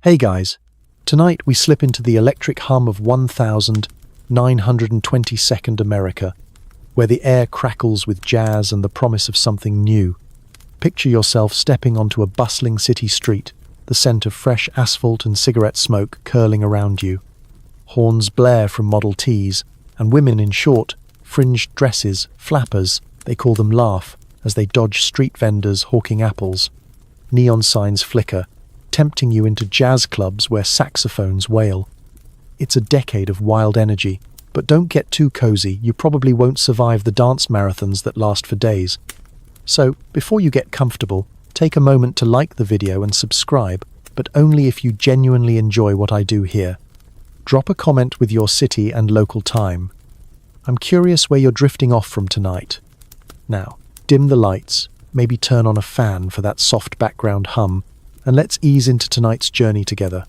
Hey guys, tonight we slip into the electric hum of 1922nd America, where the air crackles with jazz and the promise of something new. Picture yourself stepping onto a bustling city street, the scent of fresh asphalt and cigarette smoke curling around you. Horns blare from Model Ts, and women in short, fringed dresses, flappers, they call them, laugh as they dodge street vendors hawking apples. Neon signs flicker, tempting you into jazz clubs where saxophones wail. It's a decade of wild energy, but don't get too cozy, you probably won't survive the dance marathons that last for days. So, before you get comfortable, take a moment to like the video and subscribe, but only if you genuinely enjoy what I do here. Drop a comment with your city and local time. I'm curious where you're drifting off from tonight. Now, dim the lights, maybe turn on a fan for that soft background hum, and let's ease into tonight's journey together.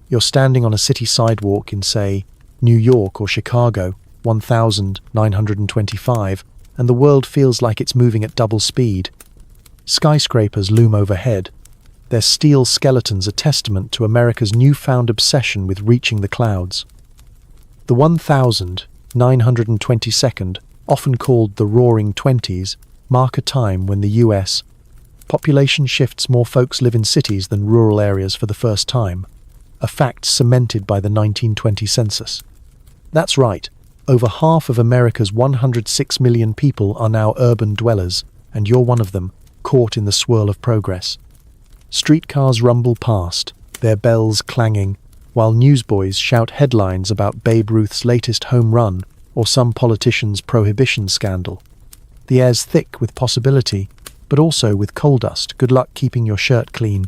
You're standing on a city sidewalk in, say, New York or Chicago, 1925, and the world feels like it's moving at double speed. Skyscrapers loom overhead. Their steel skeletons a testament to America's newfound obsession with reaching the clouds. The 1922nd, often called the Roaring Twenties, mark a time when the U.S. population shifts. More folks live in cities than rural areas for the first time, a fact cemented by the 1920 census. That's right, over half of America's 106 million people are now urban dwellers, and you're one of them, caught in the swirl of progress. Streetcars rumble past, their bells clanging, while newsboys shout headlines about Babe Ruth's latest home run or some politician's Prohibition scandal. The air's thick with possibility, but also with coal dust. Good luck keeping your shirt clean.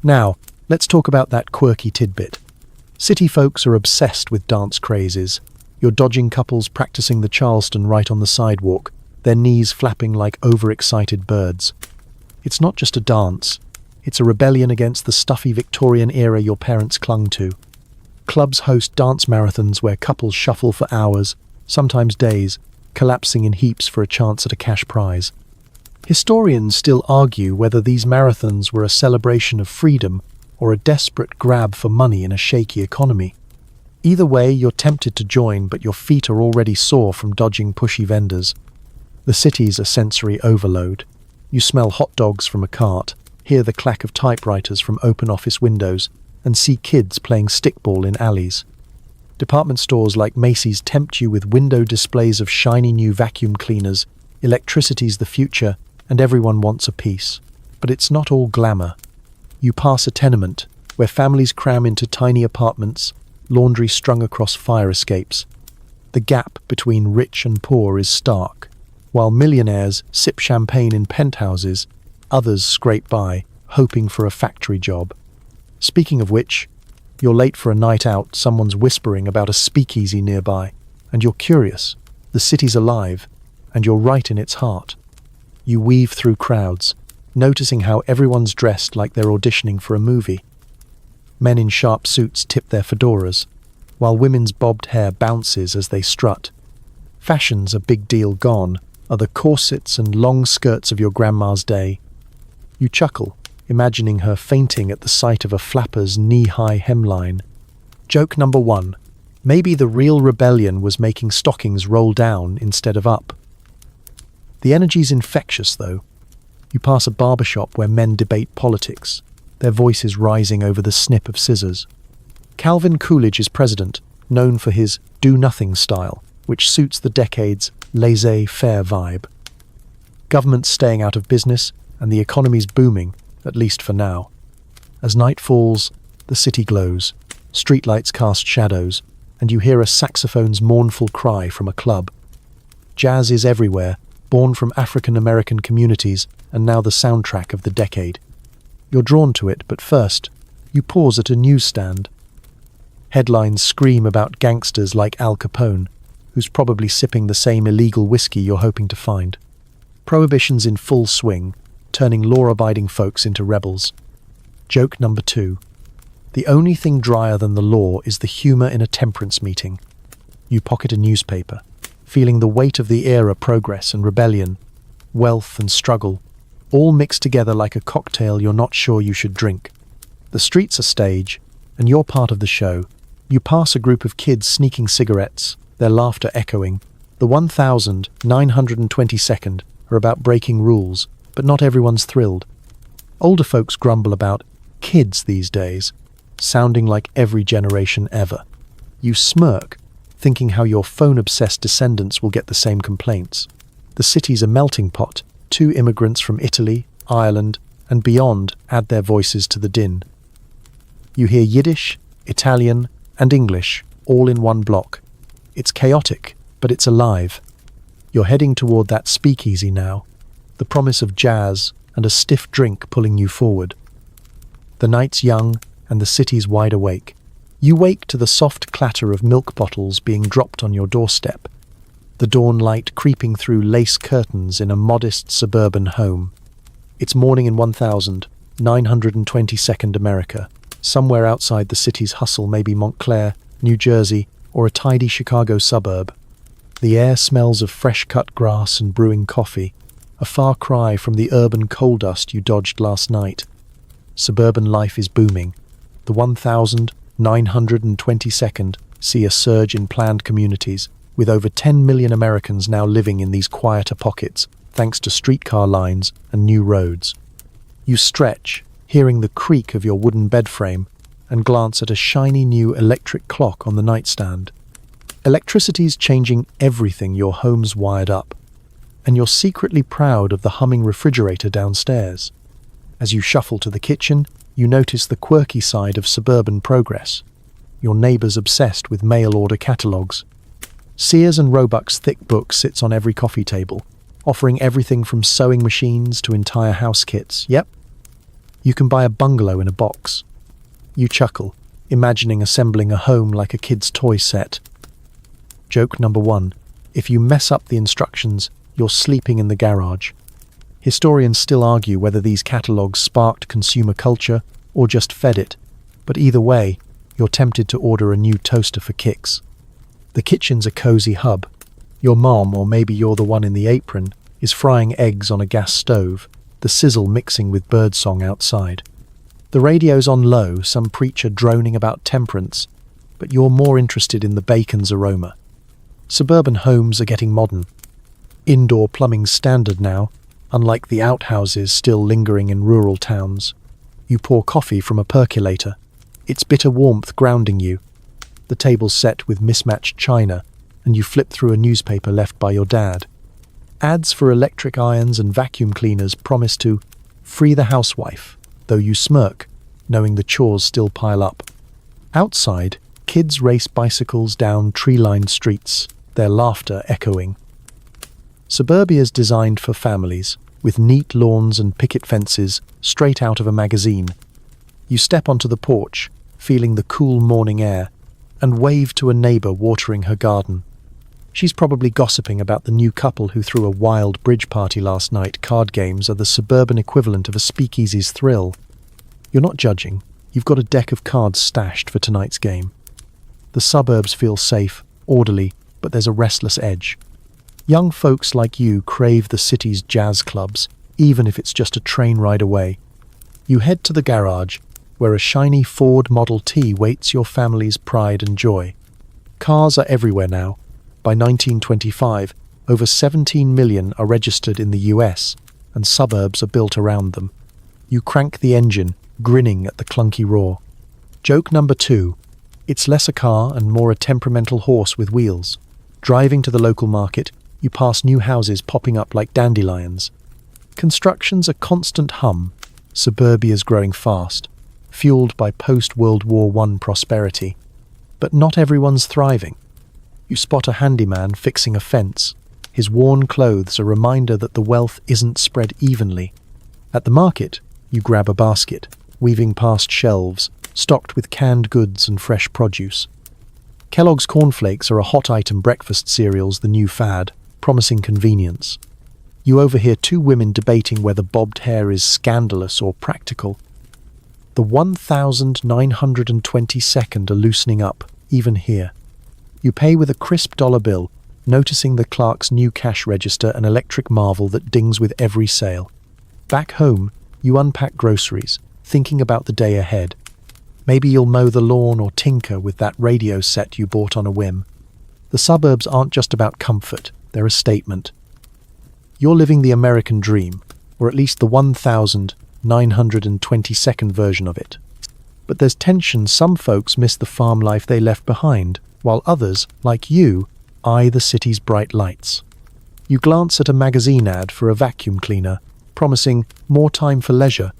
Now, let's talk about that quirky tidbit. City folks are obsessed with dance crazes. You're dodging couples practicing the Charleston right on the sidewalk, their knees flapping like overexcited birds. It's not just a dance. It's a rebellion against the stuffy Victorian era your parents clung to. Clubs host dance marathons where couples shuffle for hours, sometimes days, collapsing in heaps for a chance at a cash prize. Historians still argue whether these marathons were a celebration of freedom or a desperate grab for money in a shaky economy. Either way, you're tempted to join, but your feet are already sore from dodging pushy vendors. The city's a sensory overload. You smell hot dogs from a cart, hear the clack of typewriters from open office windows, and see kids playing stickball in alleys. Department stores like Macy's tempt you with window displays of shiny new vacuum cleaners. Electricity's the future, and everyone wants a piece. But it's not all glamour. You pass a tenement, where families cram into tiny apartments, laundry strung across fire escapes. The gap between rich and poor is stark. While millionaires sip champagne in penthouses, others scrape by, hoping for a factory job. Speaking of which, you're late for a night out, someone's whispering about a speakeasy nearby, and you're curious. The city's alive, and you're right in its heart. You weave through crowds, noticing how everyone's dressed like they're auditioning for a movie. Men in sharp suits tip their fedoras, while women's bobbed hair bounces as they strut. Fashion's a big deal gone, are the corsets and long skirts of your grandma's day. You chuckle, imagining her fainting at the sight of a flapper's knee-high hemline. Joke number 1. Maybe the real rebellion was making stockings roll down instead of up. The energy's infectious, though. You pass a barbershop where men debate politics, their voices rising over the snip of scissors. Calvin Coolidge is president, known for his do-nothing style, which suits the decade's laissez-faire vibe. Government's staying out of business, and the economy's booming, at least for now. As night falls, the city glows, streetlights cast shadows, and you hear a saxophone's mournful cry from a club. Jazz is everywhere, born from African-American communities, and now the soundtrack of the decade. You're drawn to it, but first, you pause at a newsstand. Headlines scream about gangsters like Al Capone, who's probably sipping the same illegal whiskey you're hoping to find. Prohibition's in full swing, turning law-abiding folks into rebels. Joke number 2. The only thing drier than the law is the humor in a temperance meeting. You pocket a newspaper, feeling the weight of the era, progress and rebellion, wealth and struggle, all mixed together like a cocktail you're not sure you should drink. The streets are stage, and you're part of the show. You pass a group of kids sneaking cigarettes, their laughter echoing. The 1922nd are about breaking rules, but not everyone's thrilled. Older folks grumble about kids these days, sounding like every generation ever. You smirk, thinking how your phone-obsessed descendants will get the same complaints. The city's a melting pot. 2 immigrants from Italy, Ireland, and beyond add their voices to the din. You hear Yiddish, Italian, and English all in one block. It's chaotic, but it's alive. You're heading toward that speakeasy now, the promise of jazz and a stiff drink pulling you forward. The night's young and the city's wide awake. You wake to the soft clatter of milk bottles being dropped on your doorstep, the dawn light creeping through lace curtains in a modest suburban home. It's morning in 1922nd America, somewhere outside the city's hustle, maybe Montclair, New Jersey, or a tidy Chicago suburb. The air smells of fresh-cut grass and brewing coffee, a far cry from the urban coal dust you dodged last night. Suburban life is booming. The 1922nd see a surge in planned communities, with over 10 million Americans now living in these quieter pockets, thanks to streetcar lines and new roads. You stretch, hearing the creak of your wooden bed frame, and glance at a shiny new electric clock on the nightstand. Electricity's changing everything your home's wired up, and you're secretly proud of the humming refrigerator downstairs. As you shuffle to the kitchen, you notice the quirky side of suburban progress. Your neighbour's obsessed with mail-order catalogues. Sears and Roebuck's thick book sits on every coffee table, offering everything from sewing machines to entire house kits. Yep, you can buy a bungalow in a box. You chuckle, imagining assembling a home like a kid's toy set. Joke number 1. If you mess up the instructions, you're sleeping in the garage. Historians still argue whether these catalogues sparked consumer culture or just fed it, but either way, you're tempted to order a new toaster for kicks. The kitchen's a cozy hub. Your mom, or maybe you're the one in the apron, is frying eggs on a gas stove, the sizzle mixing with birdsong outside. The radio's on low, some preacher droning about temperance, but you're more interested in the bacon's aroma. Suburban homes are getting modern. Indoor plumbing's standard now, unlike the outhouses still lingering in rural towns. You pour coffee from a percolator, its bitter warmth grounding you. The table's set with mismatched china, and you flip through a newspaper left by your dad. Ads for electric irons and vacuum cleaners promise to free the housewife, though you smirk, knowing the chores still pile up. Outside, kids race bicycles down tree-lined streets, their laughter echoing. Suburbia's designed for families, with neat lawns and picket fences straight out of a magazine. You step onto the porch, feeling the cool morning air, and wave to a neighbour watering her garden. She's probably gossiping about the new couple who threw a wild bridge party last night. Card games are the suburban equivalent of a speakeasy's thrill. You're not judging. You've got a deck of cards stashed for tonight's game. The suburbs feel safe, orderly, but there's a restless edge. Young folks like you crave the city's jazz clubs, even if it's just a train ride away. You head to the garage, where a shiny Ford Model T waits your family's pride and joy. Cars are everywhere now. By 1925, over 17 million are registered in the US, and suburbs are built around them. You crank the engine, grinning at the clunky roar. Joke number 2. It's less a car and more a temperamental horse with wheels. Driving to the local market, you pass new houses popping up like dandelions. Construction's a constant hum. Suburbia's growing fast, fueled by post-World War I prosperity. But not everyone's thriving. You spot a handyman fixing a fence. His worn clothes a reminder that the wealth isn't spread evenly. At the market, you grab a basket, weaving past shelves, stocked with canned goods and fresh produce. Kellogg's cornflakes are a hot item breakfast cereals, the new fad, promising convenience. You overhear 2 women debating whether bobbed hair is scandalous or practical. The 1922nd are loosening up, even here. You pay with a crisp dollar bill, noticing the clerk's new cash register an electric marvel that dings with every sale. Back home, you unpack groceries, thinking about the day ahead. Maybe you'll mow the lawn or tinker with that radio set you bought on a whim. The suburbs aren't just about comfort, they're a statement. You're living the American dream, or at least the 1922nd version of it. But there's tension. Some folks miss the farm life they left behind, while others, like you, eye the city's bright lights. You glance at a magazine ad for a vacuum cleaner, promising more time for leisure.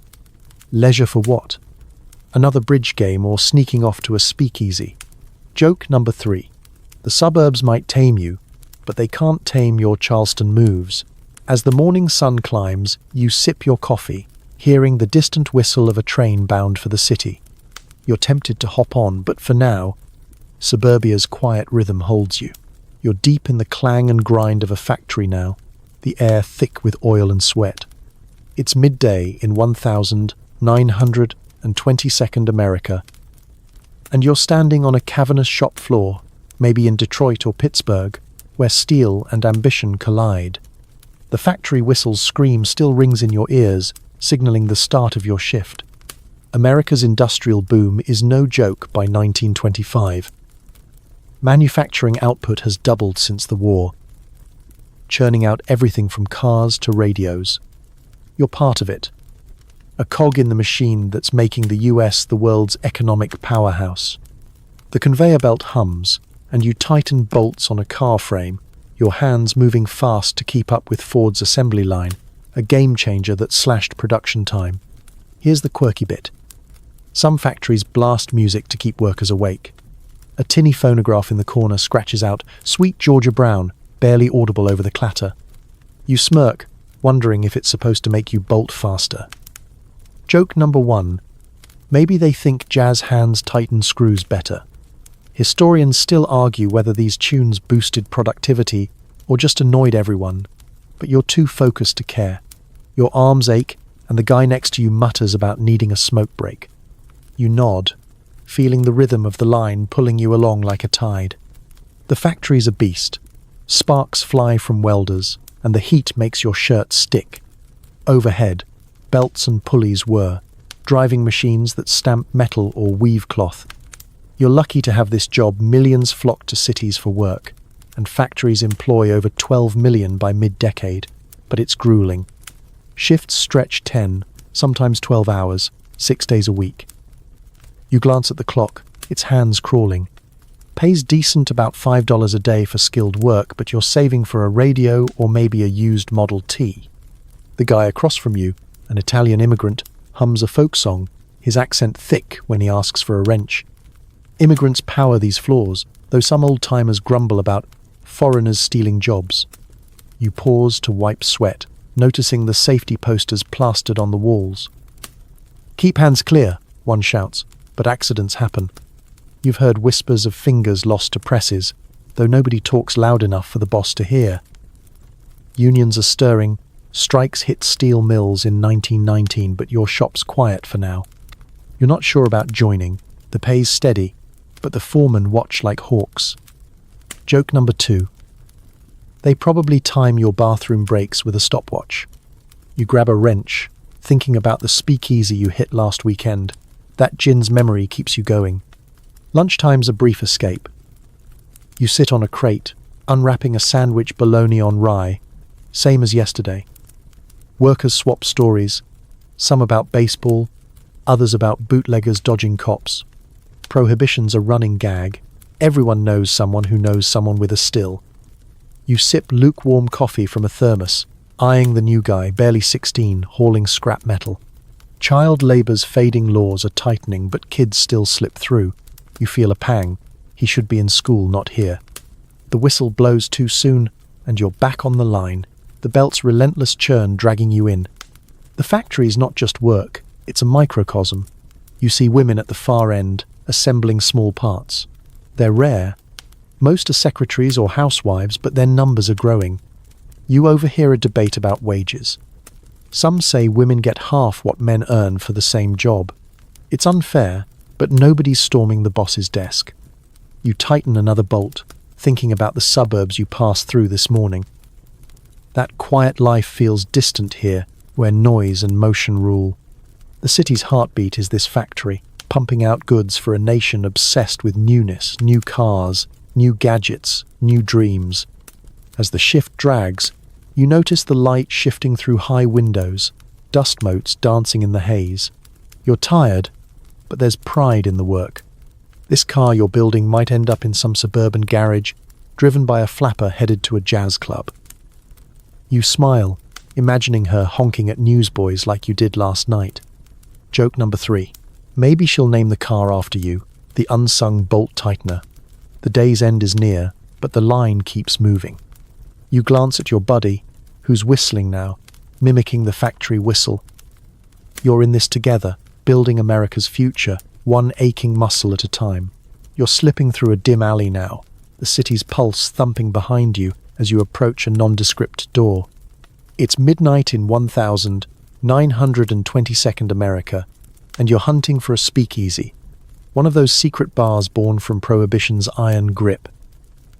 Leisure for what? Another bridge game or sneaking off to a speakeasy. Joke number 3. The suburbs might tame you, but they can't tame your Charleston moves. As the morning sun climbs, you sip your coffee, hearing the distant whistle of a train bound for the city. You're tempted to hop on, but for now, suburbia's quiet rhythm holds you. You're deep in the clang and grind of a factory now, the air thick with oil and sweat. It's midday in 1922nd America, and you're standing on a cavernous shop floor, maybe in Detroit or Pittsburgh, where steel and ambition collide. The factory whistle's scream still rings in your ears, signaling the start of your shift. America's industrial boom is no joke by 1925. Manufacturing output has doubled since the war, churning out everything from cars to radios. You're part of it, a cog in the machine that's making the US the world's economic powerhouse. The conveyor belt hums, and you tighten bolts on a car frame, your hands moving fast to keep up with Ford's assembly line, a game changer that slashed production time. Here's the quirky bit. Some factories blast music to keep workers awake. A tinny phonograph in the corner scratches out "Sweet Georgia Brown," barely audible over the clatter. You smirk, wondering if it's supposed to make you bolt faster. Joke number 1. Maybe they think jazz hands tighten screws better. Historians still argue whether these tunes boosted productivity or just annoyed everyone, but you're too focused to care. Your arms ache, and the guy next to you mutters about needing a smoke break. You nod, feeling the rhythm of the line pulling you along like a tide. The factory's a beast. Sparks fly from welders, and the heat makes your shirt stick. Overhead, belts and pulleys whir, driving machines that stamp metal or weave cloth. You're lucky to have this job. Millions flock to cities for work, and factories employ over 12 million by mid-decade, but it's grueling. Shifts stretch 10, sometimes 12 hours, 6 days a week. You glance at the clock, its hands crawling. Pays decent, about $5 a day for skilled work, but you're saving for a radio or maybe a used Model T. The guy across from you, an Italian immigrant, hums a folk song, his accent thick when he asks for a wrench. Immigrants power these floors, though some old-timers grumble about foreigners stealing jobs. You pause to wipe sweat, noticing the safety posters plastered on the walls. "Keep hands clear," one shouts, but accidents happen. You've heard whispers of fingers lost to presses, though nobody talks loud enough for the boss to hear. Unions are stirring. Strikes hit steel mills in 1919, but your shop's quiet for now. You're not sure about joining. The pay's steady, but the foremen watch like hawks. Joke number 2. They probably time your bathroom breaks with a stopwatch. You grab a wrench, thinking about the speakeasy you hit last weekend. That gin's memory keeps you going. Lunchtime's a brief escape. You sit on a crate, unwrapping a sandwich bologna on rye, same as yesterday. Workers swap stories, some about baseball, others about bootleggers dodging cops. Prohibition's a running gag. Everyone knows someone who knows someone with a still. You sip lukewarm coffee from a thermos, eyeing the new guy, barely 16, hauling scrap metal. Child labor's fading laws are tightening, but kids still slip through. You feel a pang. He should be in school, not here. The whistle blows too soon, and you're back on the line, the belt's relentless churn dragging you in. The factory's not just work, it's a microcosm. You see women at the far end, assembling small parts. They're rare. Most are secretaries or housewives, but their numbers are growing. You overhear a debate about wages. Some say women get half what men earn for the same job. It's unfair, but nobody's storming the boss's desk. You tighten another bolt, thinking about the suburbs you passed through this morning. That quiet life feels distant here, where noise and motion rule. The city's heartbeat is this factory, pumping out goods for a nation obsessed with newness, new cars, new gadgets, new dreams. As the shift drags, you notice the light shifting through high windows, dust motes dancing in the haze. You're tired, but there's pride in the work. This car you're building might end up in some suburban garage, driven by a flapper headed to a jazz club. You smile, imagining her honking at newsboys like you did last night. Joke number 3. Maybe she'll name the car after you, the unsung bolt tightener. The day's end is near, but the line keeps moving. You glance at your buddy, who's whistling now, mimicking the factory whistle. You're in this together, building America's future, one aching muscle at a time. You're slipping through a dim alley now, the city's pulse thumping behind you as you approach a nondescript door. It's midnight in 1922nd America, and you're hunting for a speakeasy, one of those secret bars born from Prohibition's iron grip.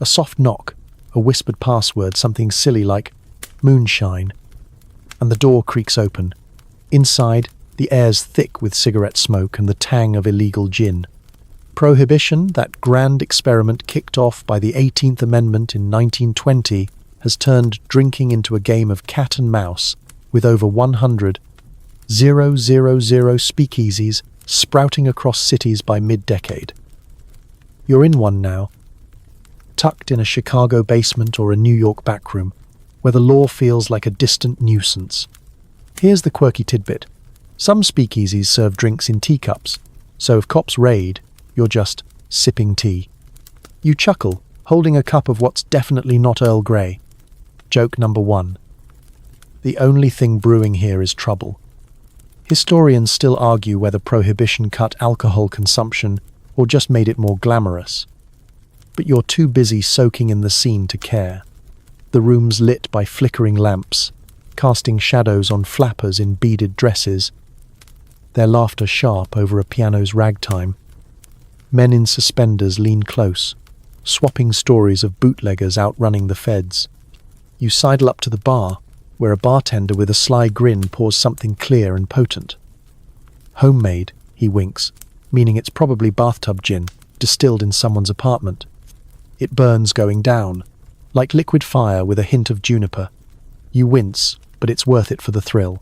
A soft knock, a whispered password, something silly like moonshine, and the door creaks open. Inside, the air's thick with cigarette smoke and the tang of illegal gin. Prohibition, that grand experiment kicked off by the 18th Amendment in 1920, has turned drinking into a game of cat and mouse, with over 100,000 speakeasies sprouting across cities by mid-decade. You're in one now, tucked in a Chicago basement or a New York backroom, where the law feels like a distant nuisance. Here's the quirky tidbit. Some speakeasies serve drinks in teacups, so if cops raid, you're just sipping tea. You chuckle, holding a cup of what's definitely not Earl Grey. Joke number 1. The only thing brewing here is trouble. Historians still argue whether Prohibition cut alcohol consumption or just made it more glamorous. But you're too busy soaking in the scene to care. The room's lit by flickering lamps, casting shadows on flappers in beaded dresses, their laughter sharp over a piano's ragtime. Men in suspenders lean close, swapping stories of bootleggers outrunning the feds. You sidle up to the bar, where a bartender with a sly grin pours something clear and potent. Homemade, he winks, meaning it's probably bathtub gin, distilled in someone's apartment. It burns going down, like liquid fire with a hint of juniper. You wince, but it's worth it for the thrill.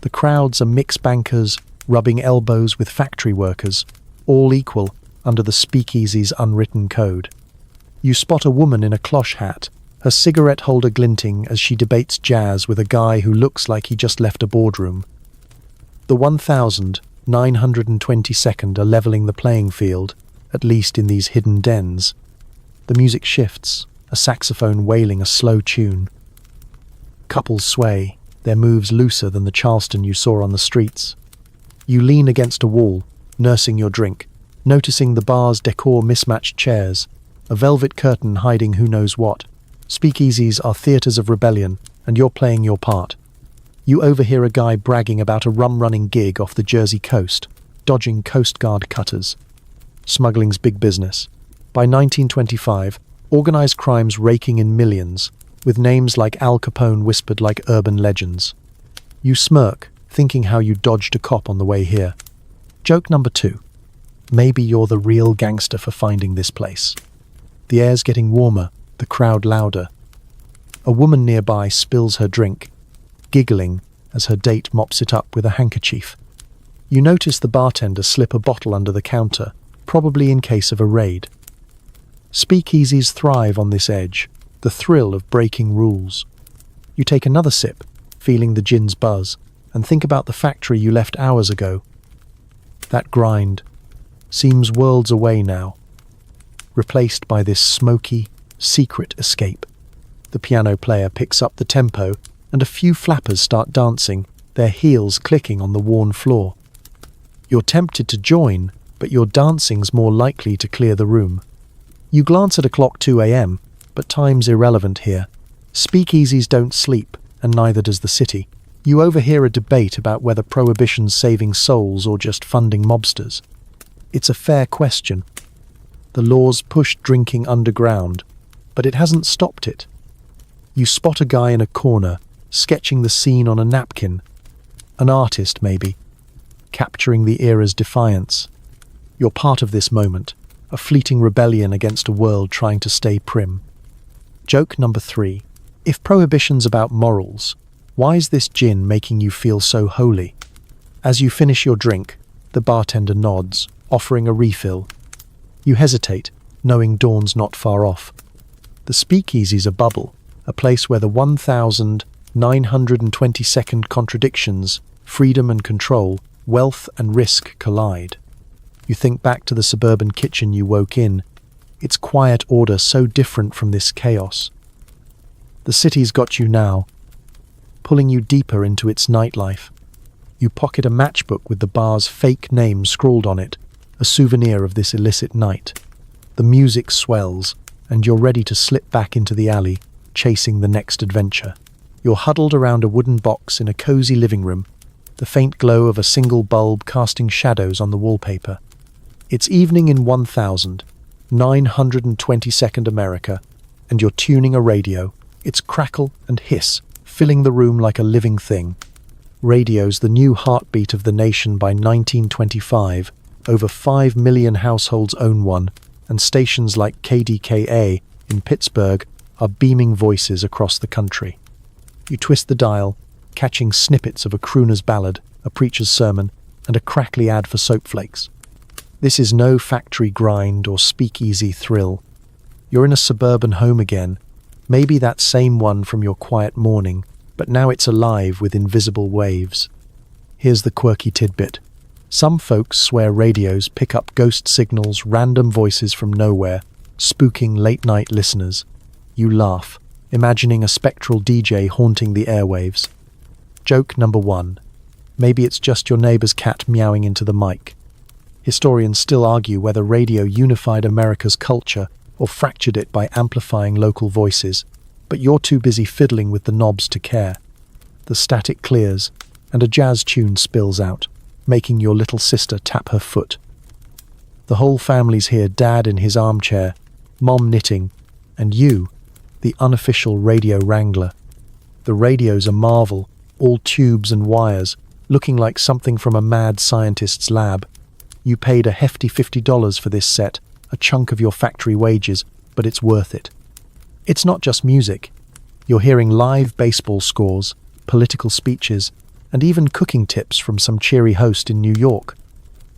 The crowds are mixed bankers, rubbing elbows with factory workers, all equal under the speakeasy's unwritten code. You spot a woman in a cloche hat, her cigarette holder glinting as she debates jazz with a guy who looks like he just left a boardroom. The 1922nd are leveling the playing field, at least in these hidden dens. The music shifts, a saxophone wailing a slow tune. Couples sway, their moves looser than the Charleston you saw on the streets. You lean against a wall, nursing your drink, noticing the bar's decor mismatched chairs, a velvet curtain hiding who knows what. Speakeasies are theatres of rebellion, and you're playing your part. You overhear a guy bragging about a rum-running gig off the Jersey coast, dodging Coast Guard cutters. Smuggling's big business. By 1925, organised crime's raking in millions, with names like Al Capone whispered like urban legends. You smirk, thinking how you dodged a cop on the way here. Joke number 2. Maybe you're the real gangster for finding this place. The air's getting warmer, the crowd louder. A woman nearby spills her drink, giggling as her date mops it up with a handkerchief. You notice the bartender slip a bottle under the counter, probably in case of a raid. Speakeasies thrive on this edge, the thrill of breaking rules. You take another sip, feeling the gin's buzz, and think about the factory you left hours ago. That grind seems worlds away now, replaced by this smoky, secret escape. The piano player picks up the tempo, and a few flappers start dancing, their heels clicking on the worn floor. You're tempted to join, but your dancing's more likely to clear the room. You glance at a clock 2 a.m., but time's irrelevant here. Speakeasies don't sleep, and neither does the city. You overhear a debate about whether Prohibition's saving souls or just funding mobsters. It's a fair question. The law's pushed drinking underground, but it hasn't stopped it. You spot a guy in a corner, sketching the scene on a napkin. An artist, maybe, capturing the era's defiance. You're part of this moment, a fleeting rebellion against a world trying to stay prim. Joke number 3. If prohibition's about morals, why is this gin making you feel so holy? As you finish your drink, the bartender nods, offering a refill. You hesitate, knowing dawn's not far off. The speakeasy's a bubble, a place where the 1,922nd contradictions, freedom and control, wealth and risk collide. You think back to the suburban kitchen you woke in, its quiet order so different from this chaos. The city's got you now, pulling you deeper into its nightlife. You pocket a matchbook with the bar's fake name scrawled on it, a souvenir of this illicit night. The music swells, and you're ready to slip back into the alley, chasing the next adventure. You're huddled around a wooden box in a cozy living room, the faint glow of a single bulb casting shadows on the wallpaper. It's evening in 1,922nd America, and you're tuning a radio, its crackle and hiss filling the room like a living thing. Radio's the new heartbeat of the nation by 1925. Over 5 million households own one, and stations like KDKA in Pittsburgh are beaming voices across the country. You twist the dial, catching snippets of a crooner's ballad, a preacher's sermon, and a crackly ad for soap flakes. This is no factory grind or speakeasy thrill. You're in a suburban home again, maybe that same one from your quiet morning, but now it's alive with invisible waves. Here's the quirky tidbit. Some folks swear radios pick up ghost signals, random voices from nowhere, spooking late-night listeners. You laugh, imagining a spectral DJ haunting the airwaves. Joke number 1. Maybe it's just your neighbor's cat meowing into the mic. Historians still argue whether radio unified America's culture or fractured it by amplifying local voices, but you're too busy fiddling with the knobs to care. The static clears, and a jazz tune spills out, making your little sister tap her foot. The whole family's here, Dad in his armchair, Mom knitting, and you, the unofficial radio wrangler. The radio's a marvel, all tubes and wires, looking like something from a mad scientist's lab. You paid a hefty $50 for this set, a chunk of your factory wages, but it's worth it. It's not just music. You're hearing live baseball scores, political speeches, and even cooking tips from some cheery host in New York.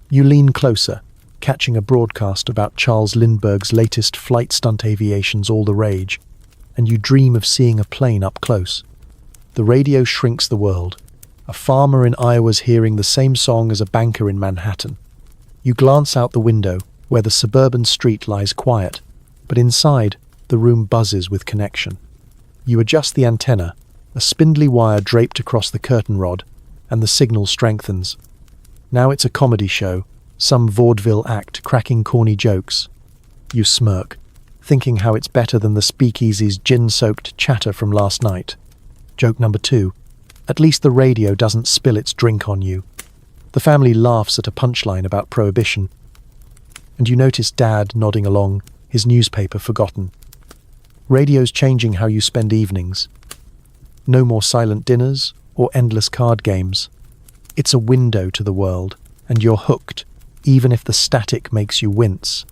You lean closer, catching a broadcast about Charles Lindbergh's latest flight stunt aviation's all the rage, and you dream of seeing a plane up close. The radio shrinks the world. A farmer in Iowa's hearing the same song as a banker in Manhattan. You glance out the window, where the suburban street lies quiet, but inside, the room buzzes with connection. You adjust the antenna, a spindly wire draped across the curtain rod, and the signal strengthens. Now it's a comedy show, some vaudeville act cracking corny jokes. You smirk, thinking how it's better than the speakeasy's gin-soaked chatter from last night. Joke number 2. At least the radio doesn't spill its drink on you. The family laughs at a punchline about Prohibition, and you notice Dad nodding along, his newspaper forgotten. Radio's changing how you spend evenings. No more silent dinners or endless card games. It's a window to the world, and you're hooked, even if the static makes you wince.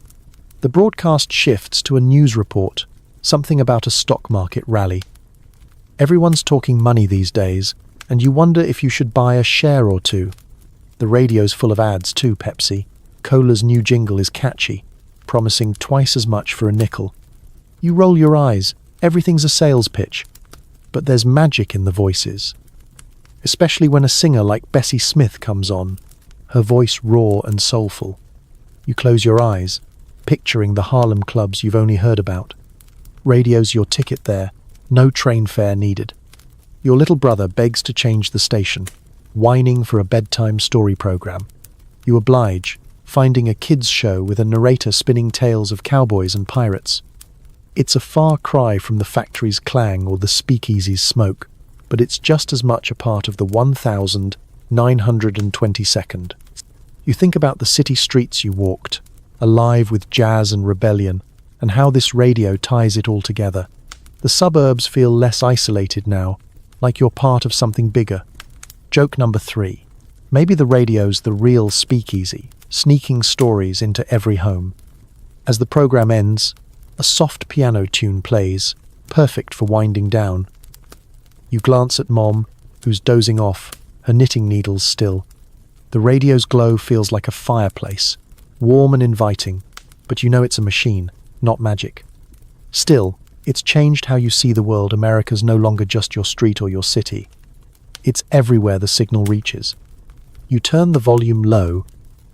The broadcast shifts to a news report, something about a stock market rally. Everyone's talking money these days, and you wonder if you should buy a share or two. The radio's full of ads too, Pepsi. Cola's new jingle is catchy, promising twice as much for a nickel. You roll your eyes, everything's a sales pitch. But there's magic in the voices. Especially when a singer like Bessie Smith comes on, her voice raw and soulful. You close your eyes, picturing the Harlem clubs you've only heard about. Radio's your ticket there, no train fare needed. Your little brother begs to change the station, whining for a bedtime story program. You oblige, finding a kids' show with a narrator spinning tales of cowboys and pirates. It's a far cry from the factory's clang or the speakeasy's smoke, but it's just as much a part of the 1,922nd. You think about the city streets you walked, alive with jazz and rebellion, and how this radio ties it all together. The suburbs feel less isolated now, like you're part of something bigger. Joke number 3. Maybe the radio's the real speakeasy. sneaking stories into every home. As the program ends, a soft piano tune plays, perfect for winding down. You glance at Mom, who's dozing off, her knitting needles still. The radio's glow feels like a fireplace, warm and inviting, but you know it's a machine, not magic. Still, it's changed how you see the world. America's no longer just your street or your city. It's everywhere the signal reaches. You turn the volume low,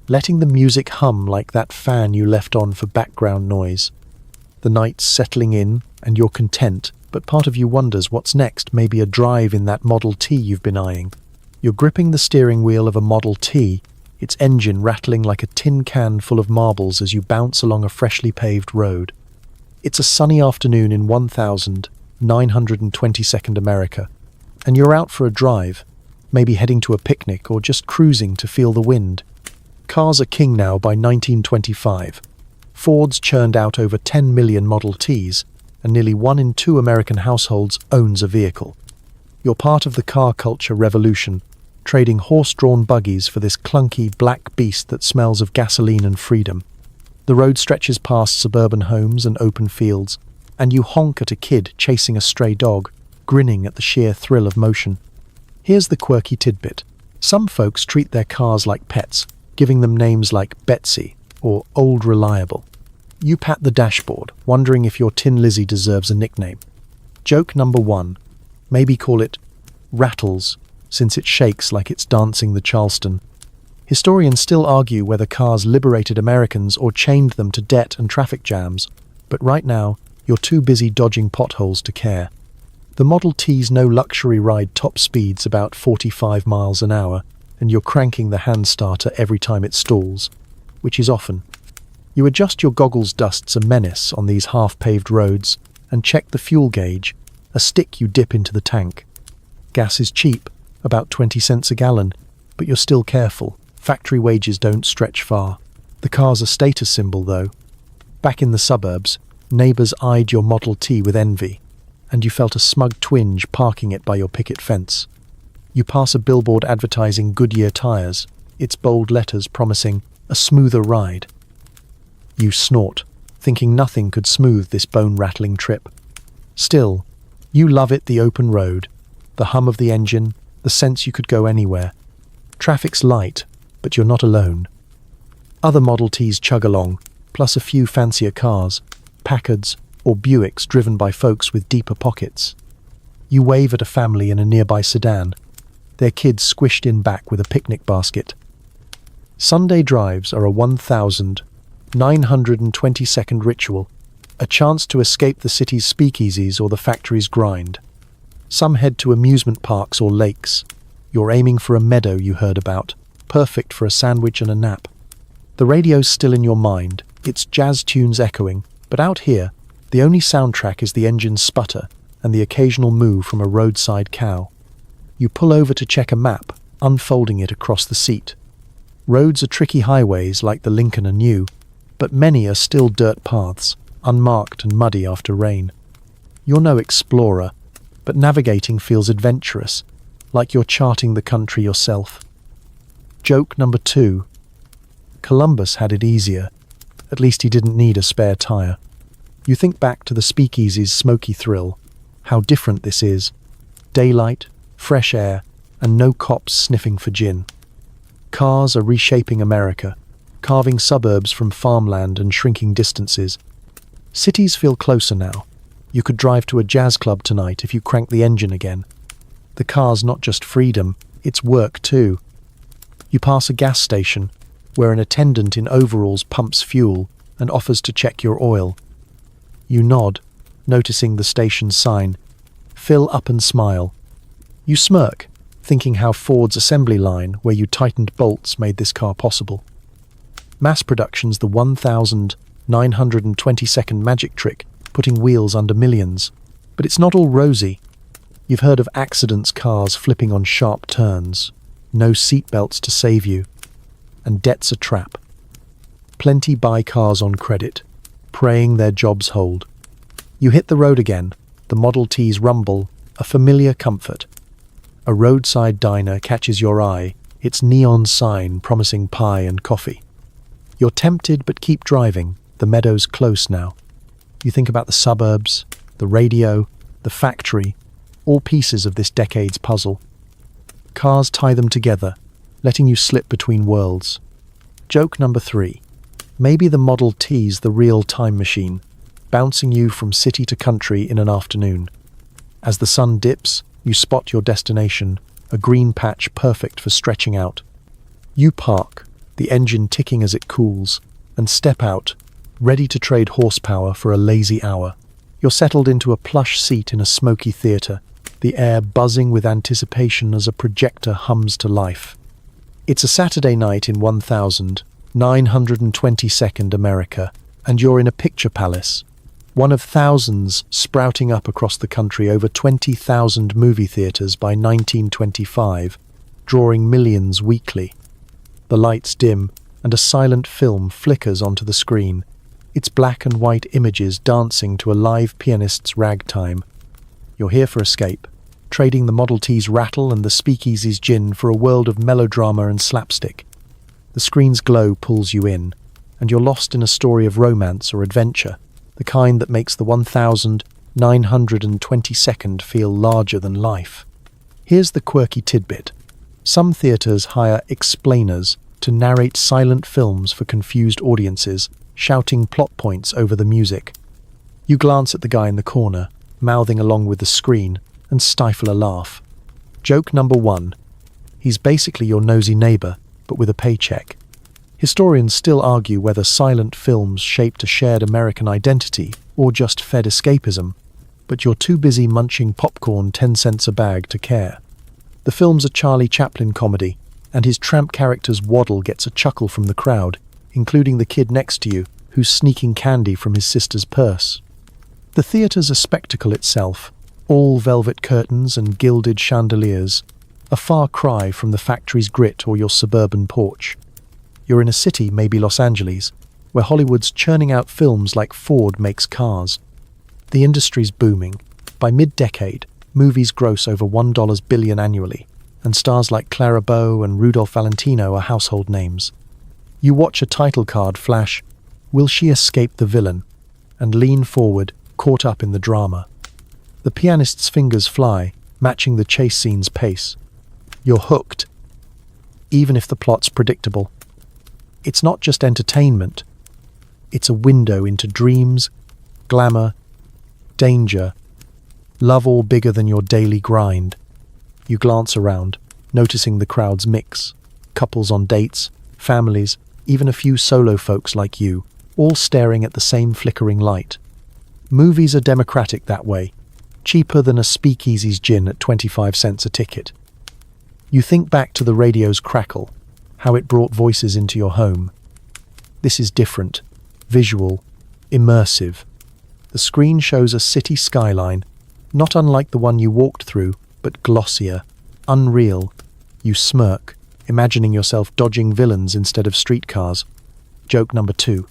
letting the music hum like that fan you left on for background noise. The night's settling in, and you're content, but part of you wonders what's next, maybe a drive in that Model T you've been eyeing. You're gripping the steering wheel of a Model T, its engine rattling like a tin can full of marbles as you bounce along a freshly paved road. It's a sunny afternoon in 1922nd America, and you're out for a drive, maybe heading to a picnic or just cruising to feel the wind. Cars are king now by 1925. Ford's churned out over 10 million Model Ts, and nearly 1 in 2 American households owns a vehicle. You're part of the car culture revolution, trading horse-drawn buggies for this clunky black beast that smells of gasoline and freedom. The road stretches past suburban homes and open fields, and you honk at a kid chasing a stray dog, grinning at the sheer thrill of motion. Here's the quirky tidbit. Some folks treat their cars like pets, giving them names like Betsy or Old Reliable. You pat the dashboard, wondering if your Tin Lizzie deserves a nickname. Joke number 1. Maybe call it Rattles, since it shakes like it's dancing the Charleston. Historians still argue whether cars liberated Americans or chained them to debt and traffic jams, but right now, you're too busy dodging potholes to care. The Model T's no luxury ride top speeds about 45 miles an hour, and you're cranking the hand starter every time it stalls, which is often. You adjust your goggles. Dust's a menace on these half-paved roads, and check the fuel gauge, a stick you dip into the tank. Gas is cheap, about 20 cents a gallon, but you're still careful. Factory wages don't stretch far. The car's a status symbol, though. Back in the suburbs, neighbours eyed your Model T with envy, and you felt a smug twinge parking it by your picket fence. You pass a billboard advertising Goodyear tires, its bold letters promising a smoother ride. You snort, thinking nothing could smooth this bone-rattling trip. Still, you love it, the open road, the hum of the engine, the sense you could go anywhere. Traffic's light, but you're not alone. Other Model Ts chug along, plus a few fancier cars, Packards or Buicks driven by folks with deeper pockets. You wave at a family in a nearby sedan, their kids squished in back with a picnic basket. Sunday drives are a 1,922nd ritual, a chance to escape the city's speakeasies or the factory's grind. Some head to amusement parks or lakes. You're aiming for a meadow you heard about, perfect for a sandwich and a nap. The radio's still in your mind, its jazz tunes echoing, but out here, the only soundtrack is the engine's sputter and the occasional moo from a roadside cow. You pull over to check a map, unfolding it across the seat. Roads are tricky highways like the Lincoln are new, but many are still dirt paths, unmarked and muddy after rain. You're no explorer, but navigating feels adventurous, like you're charting the country yourself. Joke number 2. Columbus had it easier. At least he didn't need a spare tire. You think back to the speakeasy's smoky thrill. How different this is. Daylight, fresh air, and no cops sniffing for gin. Cars are reshaping America, carving suburbs from farmland and shrinking distances. Cities feel closer now. You could drive to a jazz club tonight if you crank the engine again. The car's not just freedom, it's work too. You pass a gas station, where an attendant in overalls pumps fuel and offers to check your oil. You nod, noticing the station's sign, fill up and smile. You smirk, thinking how Ford's assembly line, where you tightened bolts, made this car possible. Mass production's the 1,922nd magic trick, putting wheels under millions. But it's not all rosy. You've heard of accidents, cars flipping on sharp turns, no seatbelts to save you, and debt's a trap. Plenty buy cars on credit, praying their jobs hold. You hit the road again, the Model T's rumble, a familiar comfort. A roadside diner catches your eye, its neon sign promising pie and coffee. You're tempted but keep driving. The meadow's close now. You think about the suburbs, the radio, the factory, all pieces of this decade's puzzle. Cars tie them together, letting you slip between worlds. Joke number 3. Maybe the Model T's the real time machine, bouncing you from city to country in an afternoon. As the sun dips, you spot your destination, a green patch perfect for stretching out. You park, the engine ticking as it cools, and step out, ready to trade horsepower for a lazy hour. You're settled into a plush seat in a smoky theatre, the air buzzing with anticipation as a projector hums to life. It's a Saturday night in 1922nd America, and you're in a picture palace, one of thousands sprouting up across the country, over 20,000 movie theatres by 1925, drawing millions weekly. The lights dim, and a silent film flickers onto the screen, its black and white images dancing to a live pianist's ragtime. You're here for escape, trading the Model T's rattle and the speakeasy's gin for a world of melodrama and slapstick. The screen's glow pulls you in, and you're lost in a story of romance or adventure, the kind that makes the 1922nd feel larger than life. Here's the quirky tidbit. Some theatres hire explainers to narrate silent films for confused audiences, shouting plot points over the music. You glance at the guy in the corner, mouthing along with the screen, and stifle a laugh. Joke number 1. He's basically your nosy neighbour, but with a paycheck. Historians still argue whether silent films shaped a shared American identity or just fed escapism, but you're too busy munching popcorn 10 cents a bag to care. The film's a Charlie Chaplin comedy, and his tramp character's waddle gets a chuckle from the crowd, including the kid next to you, who's sneaking candy from his sister's purse. The theatre's a spectacle itself, all velvet curtains and gilded chandeliers, a far cry from the factory's grit or your suburban porch. You're in a city, maybe Los Angeles, where Hollywood's churning out films like Ford makes cars. The industry's booming. By mid-decade, movies gross over $1 billion annually, and stars like Clara Bow and Rudolph Valentino are household names. You watch a title card flash, "Will she escape the villain?" and lean forward, caught up in the drama. The pianist's fingers fly, matching the chase scene's pace. You're hooked, even if the plot's predictable. It's not just entertainment. It's a window into dreams, glamour, danger, love all bigger than your daily grind. You glance around, noticing the crowd's mix. Couples on dates, families, even a few solo folks like you, all staring at the same flickering light. Movies are democratic that way, cheaper than a speakeasy's gin at 25 cents a ticket. You think back to the radio's crackle, how it brought voices into your home. This is different, visual, immersive. The screen shows a city skyline, not unlike the one you walked through, but glossier, unreal. You smirk, imagining yourself dodging villains instead of streetcars. Joke number 2.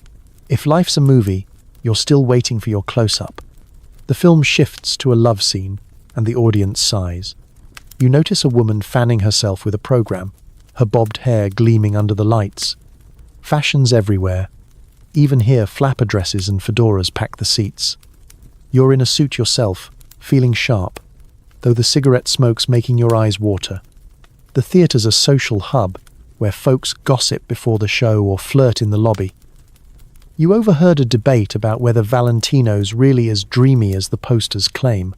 If life's a movie, you're still waiting for your close-up. The film shifts to a love scene, and the audience sighs. You notice a woman fanning herself with a program, her bobbed hair gleaming under the lights. Fashion's everywhere. Even here, flapper dresses and fedoras pack the seats. You're in a suit yourself, feeling sharp, though the cigarette smoke's making your eyes water. The theatre's a social hub, where folks gossip before the show or flirt in the lobby. You overheard a debate about whether Valentino's really as dreamy as the posters claim.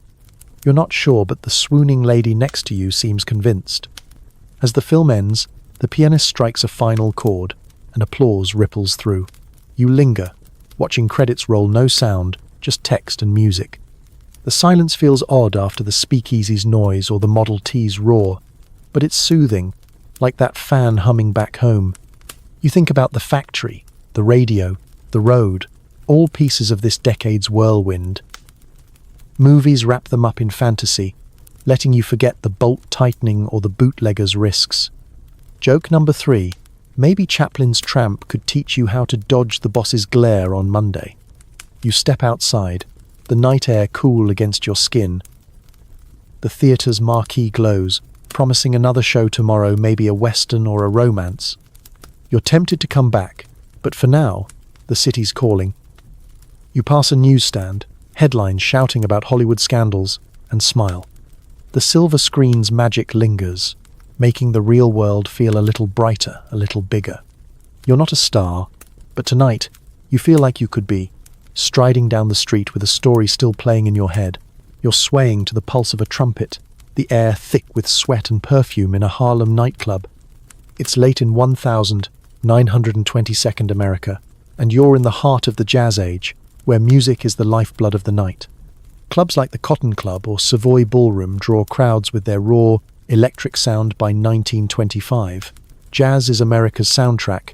You're not sure, but the swooning lady next to you seems convinced. As the film ends, the pianist strikes a final chord, and applause ripples through. You linger, watching credits roll, no sound, just text and music. The silence feels odd after the speakeasy's noise or the Model T's roar, but it's soothing, like that fan humming back home. You think about the factory, the radio, the road, all pieces of this decade's whirlwind. Movies wrap them up in fantasy, letting you forget the bolt tightening or the bootlegger's risks. Joke number 3. Maybe Chaplin's tramp could teach you how to dodge the boss's glare on Monday. You step outside, the night air cool against your skin. The theatre's marquee glows, promising another show tomorrow, maybe a western or a romance. You're tempted to come back, But for now, the city's calling. You pass a newsstand, headlines shouting about Hollywood scandals, and smile. The silver screen's magic lingers, making the real world feel a little brighter, a little bigger. You're not a star, but tonight, you feel like you could be, striding down the street with a story still playing in your head. You're swaying to the pulse of a trumpet, the air thick with sweat and perfume in a Harlem nightclub. It's late in 1922nd America, and you're in the heart of the jazz age, where music is the lifeblood of the night. Clubs like the Cotton Club or Savoy Ballroom draw crowds with their raw, electric sound. By 1925, jazz is America's soundtrack,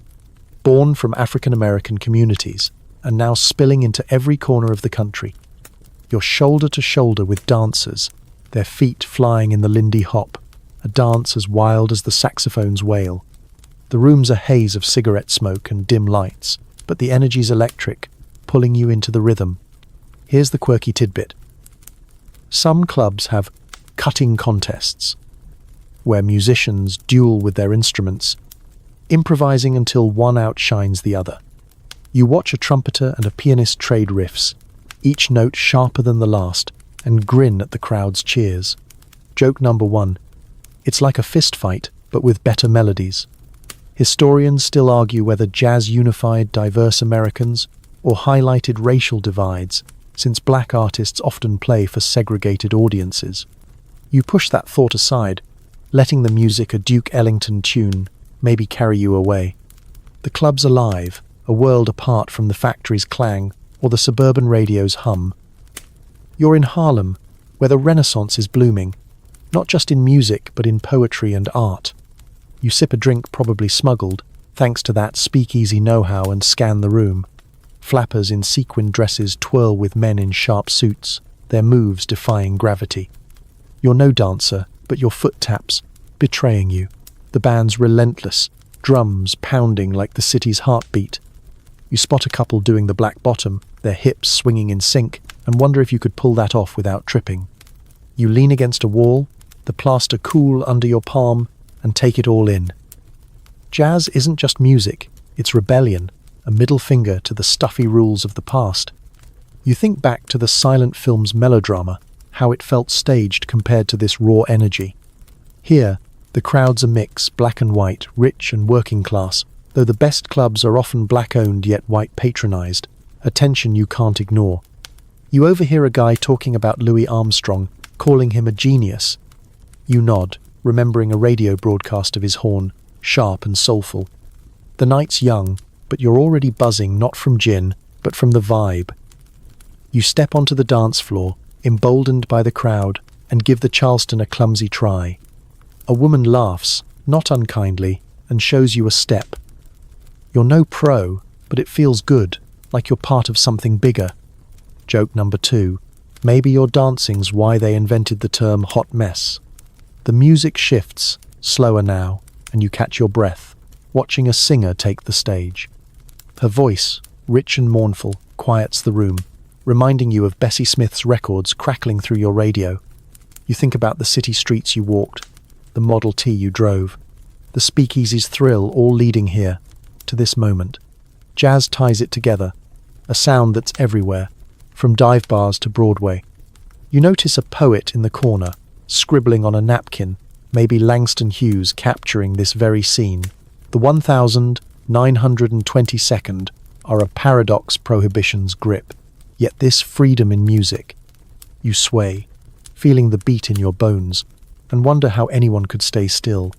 born from African American communities, and now spilling into every corner of the country. You're shoulder to shoulder with dancers, their feet flying in the Lindy Hop, a dance as wild as the saxophones wail. The room's a haze of cigarette smoke and dim lights, but the energy's electric, pulling you into the rhythm. Here's the quirky tidbit. Some clubs have cutting contests, where musicians duel with their instruments, improvising until one outshines the other. You watch a trumpeter and a pianist trade riffs, each note sharper than the last, and grin at the crowd's cheers. Joke number 1. It's like a fist fight, but with better melodies. Historians still argue whether jazz unified diverse Americans or highlighted racial divides, since black artists often play for segregated audiences. You push that thought aside, letting the music, a Duke Ellington tune, maybe carry you away. The club's alive, a world apart from the factory's clang or the suburban radio's hum. You're in Harlem, where the Renaissance is blooming, not just in music but in poetry and art. You sip a drink probably smuggled, thanks to that speakeasy know-how, and scan the room. Flappers in sequin dresses twirl with men in sharp suits, their moves defying gravity. You're no dancer, but your foot taps, betraying you. The band's relentless, drums pounding like the city's heartbeat. You spot a couple doing the black bottom, their hips swinging in sync, and wonder if you could pull that off without tripping. You lean against a wall, the plaster cool under your palm, and take it all in. Jazz isn't just music, it's rebellion, a middle finger to the stuffy rules of the past. You think back to the silent film's melodrama, how it felt staged compared to this raw energy. Here, the crowd's a mix, black and white, rich and working class, though the best clubs are often black-owned yet white-patronized, a tension you can't ignore. You overhear a guy talking about Louis Armstrong, calling him a genius. You nod, remembering a radio broadcast of his horn, sharp and soulful. The night's young, but you're already buzzing not from gin, but from the vibe. You step onto the dance floor, emboldened by the crowd, and give the Charleston a clumsy try. A woman laughs, not unkindly, and shows you a step. You're no pro, but it feels good, like you're part of something bigger. Joke number 2. Maybe your dancing's why they invented the term hot mess. The music shifts, slower now, and you catch your breath, watching a singer take the stage. Her voice, rich and mournful, quiets the room, reminding you of Bessie Smith's records crackling through your radio. You think about the city streets you walked, the Model T you drove, the speakeasy's thrill, all leading here, to this moment. Jazz ties it together, a sound that's everywhere, from dive bars to Broadway. You notice a poet in the corner, scribbling on a napkin, maybe Langston Hughes capturing this very scene. The 1922nd are a paradox Prohibition's grip, yet this freedom in music. You sway, feeling the beat in your bones, and wonder how anyone could stay still.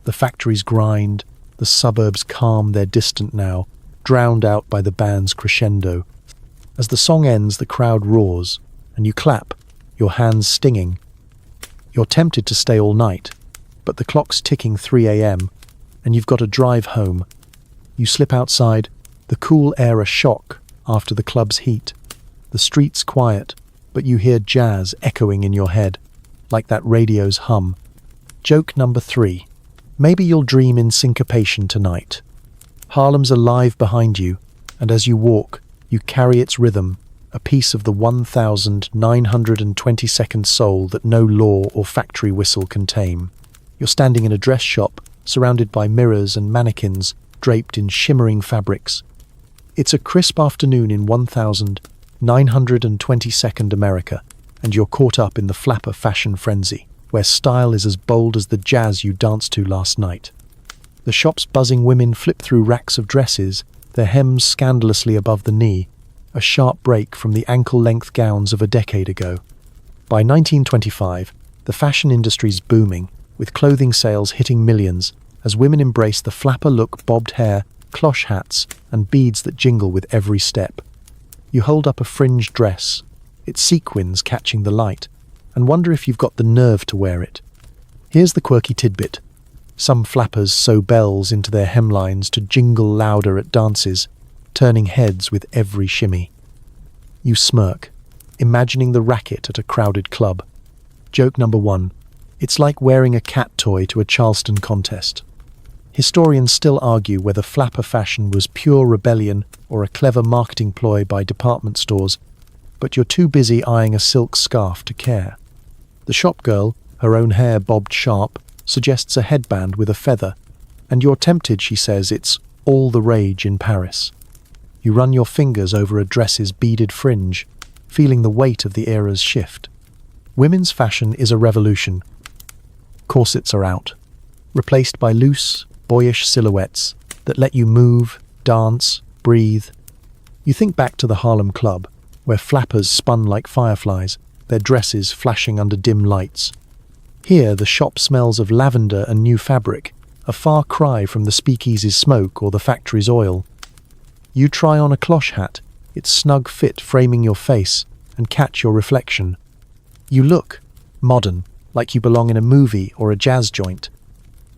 The factories grind, the suburbs calm, they're distant now, drowned out by the band's crescendo. As the song ends, the crowd roars, and you clap, your hands stinging. You're tempted to stay all night, but the clock's ticking 3 a.m., and you've got to drive home. You slip outside, the cool air a shock after the club's heat. The street's quiet, but you hear jazz echoing in your head, like that radio's hum. Joke number 3. Maybe you'll dream in syncopation tonight. Harlem's alive behind you, and as you walk, you carry its rhythm, a piece of the 1922nd soul that no law or factory whistle can tame. You're standing in a dress shop, surrounded by mirrors and mannequins, draped in shimmering fabrics. It's a crisp afternoon in 1922nd America, and you're caught up in the flapper fashion frenzy, where style is as bold as the jazz you danced to last night. The shop's buzzing women flip through racks of dresses, their hems scandalously above the knee, a sharp break from the ankle-length gowns of a decade ago. By 1925, the fashion industry's booming, with clothing sales hitting millions, as women embrace the flapper-look bobbed hair, cloche hats, and beads that jingle with every step. You hold up a fringed dress, its sequins catching the light, and wonder if you've got the nerve to wear it. Here's the quirky tidbit. Some flappers sew bells into their hemlines to jingle louder at dances, turning heads with every shimmy. You smirk, imagining the racket at a crowded club. Joke number 1. It's like wearing a cat toy to a Charleston contest. Historians still argue whether flapper fashion was pure rebellion or a clever marketing ploy by department stores, but you're too busy eyeing a silk scarf to care. The shop girl, her own hair bobbed sharp, suggests a headband with a feather, and you're tempted, she says, it's all the rage in Paris. You run your fingers over a dress's beaded fringe, feeling the weight of the era's shift. Women's fashion is a revolution. Corsets are out, replaced by loose, boyish silhouettes that let you move, dance, breathe. You think back to the Harlem Club, where flappers spun like fireflies, their dresses flashing under dim lights. Here, the shop smells of lavender and new fabric, a far cry from the speakeasy's smoke or the factory's oil. You try on a cloche hat, its snug fit framing your face, and catch your reflection. You look modern, like you belong in a movie or a jazz joint.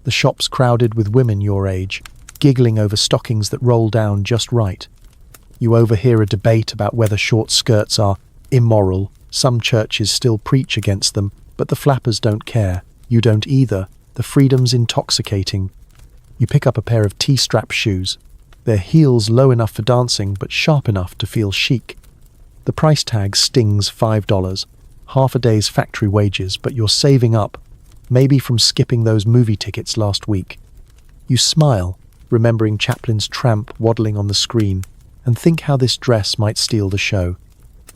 The shop's crowded with women your age, giggling over stockings that roll down just right. You overhear a debate about whether short skirts are immoral. Some churches still preach against them, but the flappers don't care. You don't either. The freedom's intoxicating. You pick up a pair of T-strap shoes. Their heels low enough for dancing, but sharp enough to feel chic. The price tag stings $5, half a day's factory wages, but you're saving up, maybe from skipping those movie tickets last week. You smile, remembering Chaplin's Tramp waddling on the screen, and think how this dress might steal the show.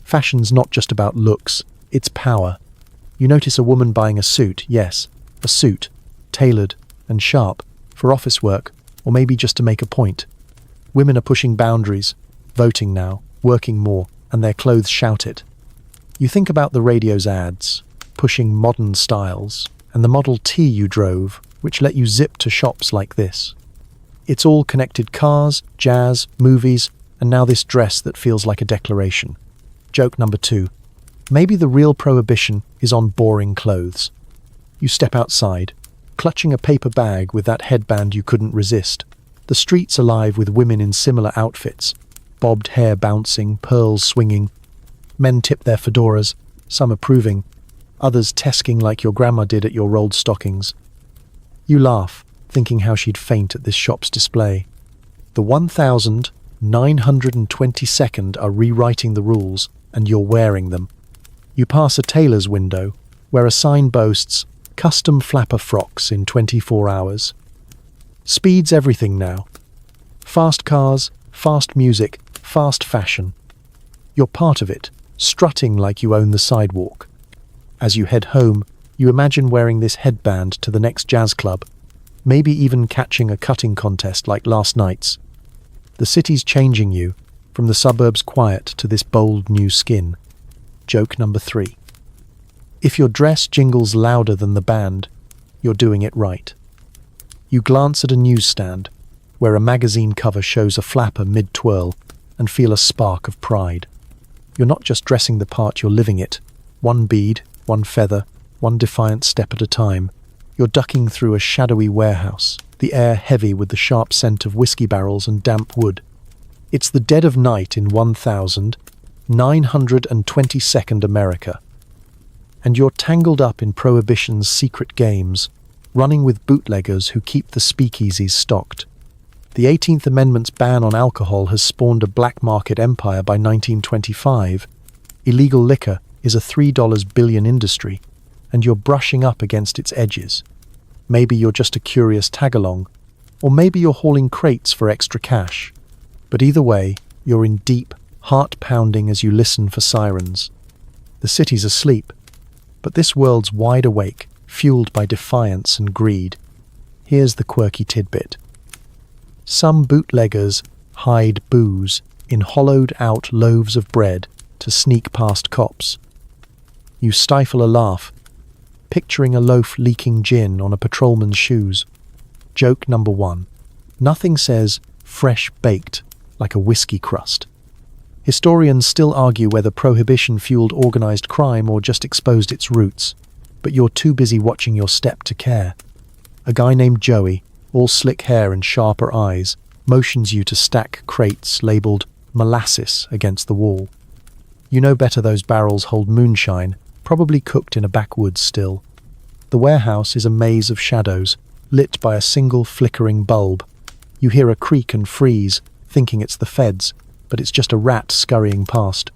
Fashion's not just about looks, it's power. You notice a woman buying a suit, yes, a suit, tailored and sharp, for office work, or maybe just to make a point. Women are pushing boundaries, voting now, working more, and their clothes shout it. You think about the radio's ads, pushing modern styles, and the Model T you drove, which let you zip to shops like this. It's all connected cars, jazz, movies, and now this dress that feels like a declaration. Joke number 2. Maybe the real prohibition is on boring clothes. You step outside, clutching a paper bag with that headband you couldn't resist. The street's alive with women in similar outfits, bobbed hair bouncing, pearls swinging. Men tip their fedoras, some approving, others tesking like your grandma did at your rolled stockings. You laugh, thinking how she'd faint at this shop's display. The 1922nd are rewriting the rules, and you're wearing them. You pass a tailor's window, where a sign boasts custom flapper frocks in 24 hours. Speed's everything now. Fast cars, fast music, fast fashion. You're part of it, strutting like you own the sidewalk. As you head home, you imagine wearing this headband to the next jazz club, maybe even catching a cutting contest like last night's. The city's changing you, from the suburbs' quiet to this bold new skin. Joke number 3. If your dress jingles louder than the band, you're doing it right. You glance at a newsstand, where a magazine cover shows a flapper mid-twirl, and feel a spark of pride. You're not just dressing the part, you're living it. One bead, one feather, one defiant step at a time. You're ducking through a shadowy warehouse, the air heavy with the sharp scent of whiskey barrels and damp wood. It's the dead of night in 1922nd America, and you're tangled up in Prohibition's secret games, running with bootleggers who keep the speakeasies stocked. The 18th Amendment's ban on alcohol has spawned a black market empire by 1925. Illegal liquor is a $3 billion industry, and you're brushing up against its edges. Maybe you're just a curious tag-along, Or maybe you're hauling crates for extra cash. But either way, you're in deep, heart-pounding as you listen for sirens. The city's asleep, but this world's wide awake, fueled by defiance and greed. Here's the quirky tidbit. Some bootleggers hide booze in hollowed-out loaves of bread to sneak past cops. You stifle a laugh, picturing a loaf leaking gin on a patrolman's shoes. Joke number 1. Nothing says fresh baked like a whiskey crust. Historians still argue whether Prohibition fueled organized crime or just exposed its roots, but you're too busy watching your step to care. A guy named Joey, all slick hair and sharper eyes, motions you to stack crates labeled molasses against the wall. You know better those barrels hold moonshine, probably cooked in a backwoods still. The warehouse is a maze of shadows, lit by a single flickering bulb. You hear a creak and freeze, thinking it's the feds, but it's just a rat scurrying past.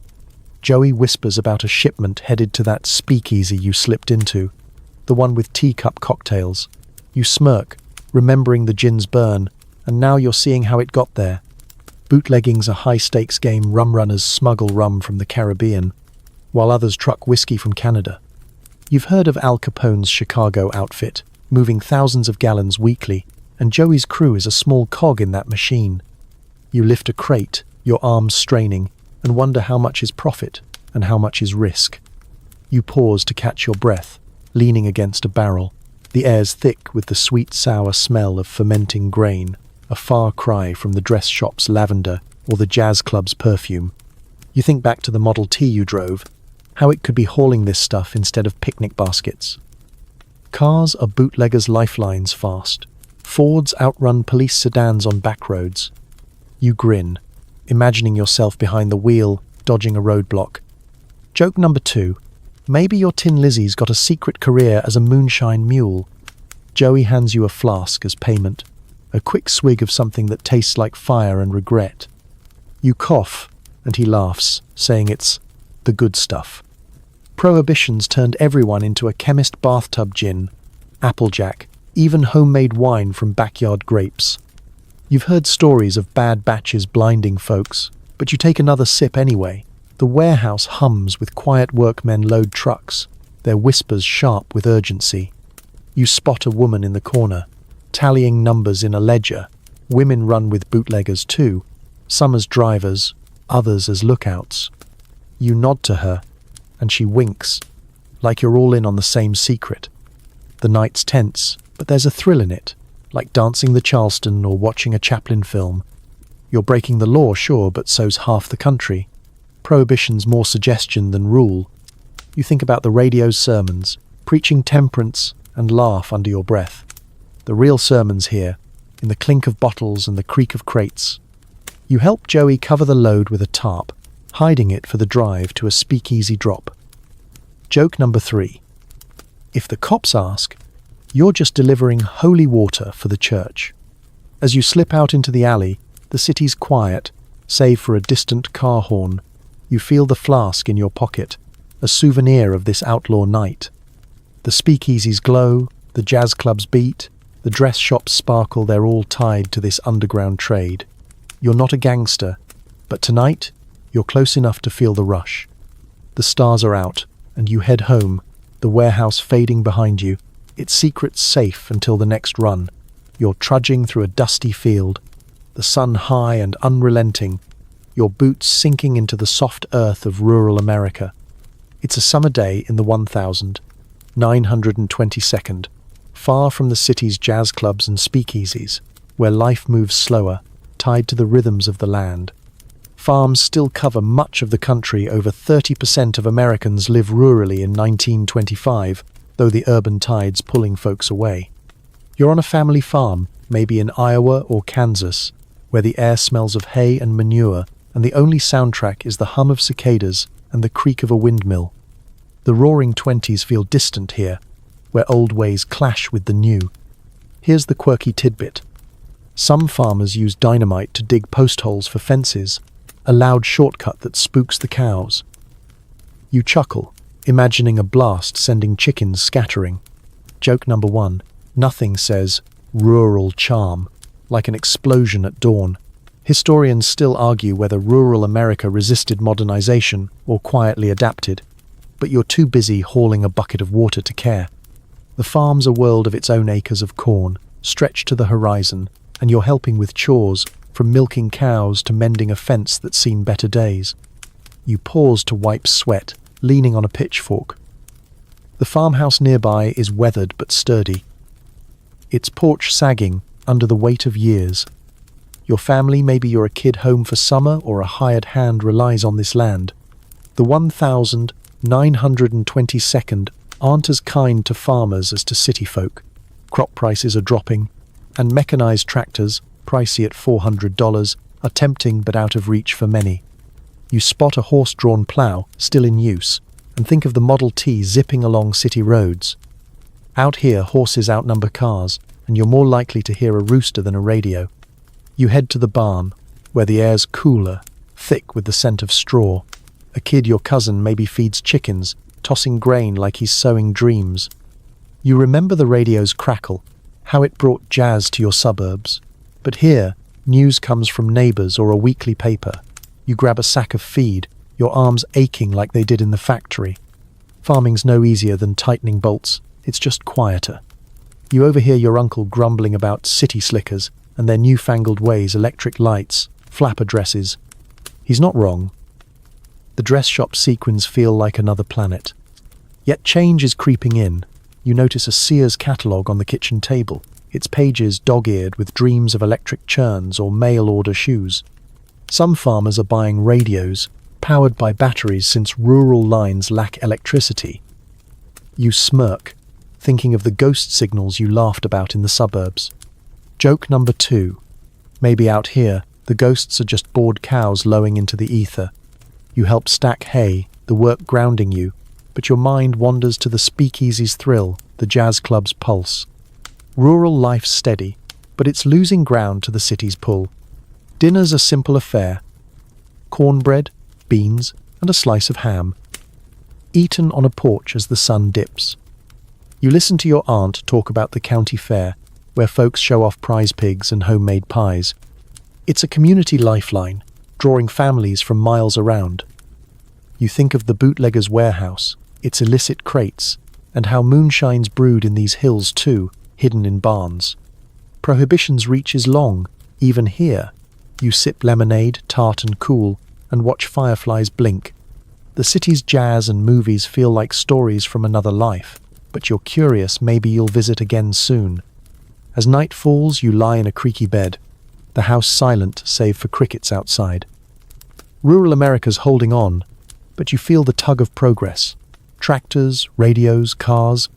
Joey whispers about a shipment headed to that speakeasy you slipped into, the one with teacup cocktails. You smirk, remembering the gin's burn, and now you're seeing how it got there. Bootlegging's a high-stakes game. Rum runners smuggle rum from the Caribbean, while others truck whiskey from Canada. You've heard of Al Capone's Chicago outfit, moving thousands of gallons weekly, and Joey's crew is a small cog in that machine. You lift a crate, your arms straining, and wonder how much is profit and how much is risk. You pause to catch your breath, leaning against a barrel. The air's thick with the sweet, sour smell of fermenting grain, a far cry from the dress shop's lavender or the jazz club's perfume. You think back to the Model T you drove, how it could be hauling this stuff instead of picnic baskets. Cars are bootleggers' lifelines fast. Fords outrun police sedans on back roads. You grin, imagining yourself behind the wheel, dodging a roadblock. Joke number 2. Maybe your Tin Lizzie's got a secret career as a moonshine mule. Joey hands you a flask as payment, a quick swig of something that tastes like fire and regret. You cough, and he laughs, saying it's the good stuff. Prohibition's turned everyone into a chemist bathtub gin, Applejack, even homemade wine from backyard grapes. You've heard stories of bad batches blinding folks, but you take another sip anyway. The warehouse hums with quiet workmen load trucks, their whispers sharp with urgency. You spot a woman in the corner, tallying numbers in a ledger. Women run with bootleggers too, some as drivers, others as lookouts. You nod to her, and she winks, like you're all in on the same secret. The night's tense, but there's a thrill in it, like dancing the Charleston or watching a Chaplin film. You're breaking the law, sure, but so's half the country. Prohibition's more suggestion than rule. You think about the radio's sermons, preaching temperance, and laugh under your breath. The real sermon's here, in the clink of bottles and the creak of crates. You help Joey cover the load with a tarp, hiding it for the drive to a speakeasy drop. Joke number 3. If the cops ask, you're just delivering holy water for the church. As you slip out into the alley, the city's quiet, save for a distant car horn. You feel the flask in your pocket, a souvenir of this outlaw night. The speakeasies glow, the jazz clubs beat, the dress shops sparkle. They're all tied to this underground trade. You're not a gangster, but tonight, you're close enough to feel the rush. The stars are out, and you head home, the warehouse fading behind you, its secrets safe until the next run. You're trudging through a dusty field, the sun high and unrelenting, your boots sinking into the soft earth of rural America. It's a summer day in the 1922nd, far from the city's jazz clubs and speakeasies, where life moves slower, tied to the rhythms of the land. Farms still cover much of the country. Over 30% of Americans live rurally in 1925, though the urban tide's pulling folks away. You're on a family farm, maybe in Iowa or Kansas, where the air smells of hay and manure, and the only soundtrack is the hum of cicadas and the creak of a windmill. The Roaring Twenties feel distant here, where old ways clash with the new. Here's the quirky tidbit. Some farmers use dynamite to dig post holes for fences, a loud shortcut that spooks the cows. You chuckle, imagining a blast sending chickens scattering. Joke number 1. Nothing says rural charm like an explosion at dawn. Historians still argue whether rural America resisted modernization or quietly adapted, but you're too busy hauling a bucket of water to care. The farm's a world of its own acres of corn, stretched to the horizon, and you're helping with chores, from milking cows to mending a fence that's seen better days. You pause to wipe sweat, leaning on a pitchfork. The farmhouse nearby is weathered but sturdy, its porch sagging under the weight of years. Your family, maybe you're a kid home for summer or a hired hand, relies on this land. The 1,922nd aren't as kind to farmers as to city folk. Crop prices are dropping, and mechanized tractors, pricey at $400, are tempting but out of reach for many. You spot a horse-drawn plow, still in use, and think of the Model T zipping along city roads. Out here, horses outnumber cars, and you're more likely to hear a rooster than a radio. You head to the barn, where the air's cooler, thick with the scent of straw. A kid your cousin maybe feeds chickens, tossing grain like he's sowing dreams. You remember the radio's crackle, how it brought jazz to your suburbs. But here, news comes from neighbors or a weekly paper. You grab a sack of feed, your arms aching like they did in the factory. Farming's no easier than tightening bolts, it's just quieter. You overhear your uncle grumbling about city slickers and their newfangled ways, electric lights, flapper dresses. He's not wrong. The dress shop sequins feel like another planet. Yet change is creeping in. You notice a Sears catalogue on the kitchen table, its pages dog-eared with dreams of electric churns or mail-order shoes. Some farmers are buying radios, powered by batteries since rural lines lack electricity. You smirk, thinking of the ghost signals you laughed about in the suburbs. Joke number 2. Maybe out here, the ghosts are just bored cows lowing into the ether. You help stack hay, the work grounding you, but your mind wanders to the speakeasy's thrill, the jazz club's pulse. Rural life's steady, but it's losing ground to the city's pull. Dinner's a simple affair. Cornbread, beans, and a slice of ham, eaten on a porch as the sun dips. You listen to your aunt talk about the county fair, where folks show off prize pigs and homemade pies. It's a community lifeline, drawing families from miles around. You think of the bootlegger's warehouse, its illicit crates, and how moonshine's brewed in these hills too, hidden in barns. Prohibition's reach is long, even here. You sip lemonade, tart and cool, and watch fireflies blink. The city's jazz and movies feel like stories from another life, but you're curious, maybe you'll visit again soon. As night falls, you lie in a creaky bed, the house silent save for crickets outside. Rural America's holding on, but you feel the tug of progress. Tractors, radios, cars.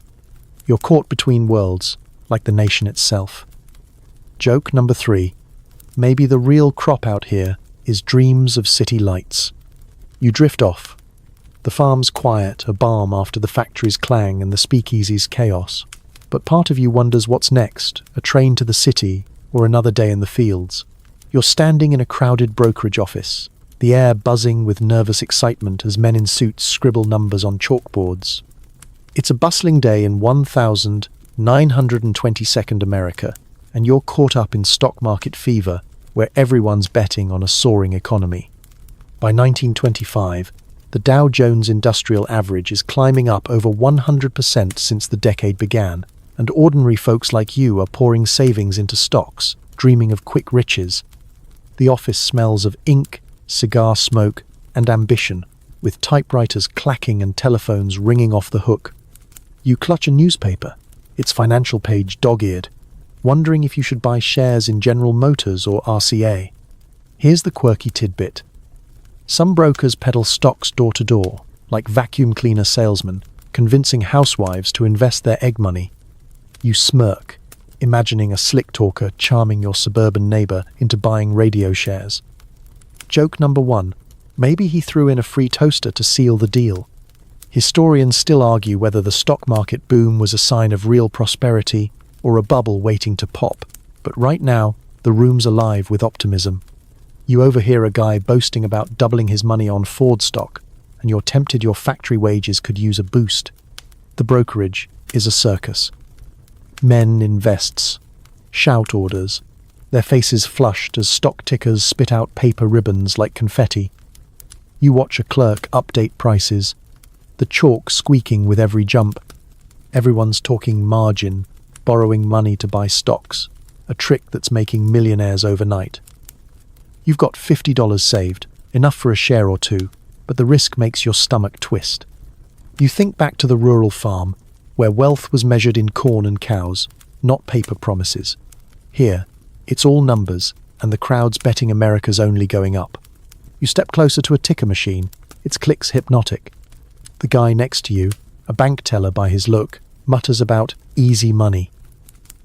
You're caught between worlds, like the nation itself. Joke number 3. Maybe the real crop out here is dreams of city lights. You drift off. The farm's quiet, a balm after the factory's clang and the speakeasy's chaos. But part of you wonders what's next, a train to the city or another day in the fields. You're standing in a crowded brokerage office, the air buzzing with nervous excitement as men in suits scribble numbers on chalkboards. It's a bustling day in 1,922nd America, and you're caught up in stock market fever, where everyone's betting on a soaring economy. By 1925, the Dow Jones Industrial Average is climbing up over 100% since the decade began, and ordinary folks like you are pouring savings into stocks, dreaming of quick riches. The office smells of ink, cigar smoke, and ambition, with typewriters clacking and telephones ringing off the hook. You clutch a newspaper, its financial page dog-eared, wondering if you should buy shares in General Motors or RCA. Here's the quirky tidbit. Some brokers peddle stocks door to door, like vacuum cleaner salesmen, convincing housewives to invest their egg money. You smirk, imagining a slick talker charming your suburban neighbor into buying radio shares. Joke number 1. Maybe he threw in a free toaster to seal the deal. Historians still argue whether the stock market boom was a sign of real prosperity or a bubble waiting to pop, but right now, the room's alive with optimism. You overhear a guy boasting about doubling his money on Ford stock, and you're tempted your factory wages could use a boost. The brokerage is a circus. Men in vests, shout orders, their faces flushed as stock tickers spit out paper ribbons like confetti. You watch a clerk update prices, the chalk squeaking with every jump. Everyone's talking margin, borrowing money to buy stocks, a trick that's making millionaires overnight. You've got $50 saved, enough for a share or two, but the risk makes your stomach twist. You think back to the rural farm, where wealth was measured in corn and cows, not paper promises. Here, it's all numbers, and the crowd's betting America's only going up. You step closer to a ticker machine, its clicks hypnotic. The guy next to you, a bank teller by his look, mutters about easy money.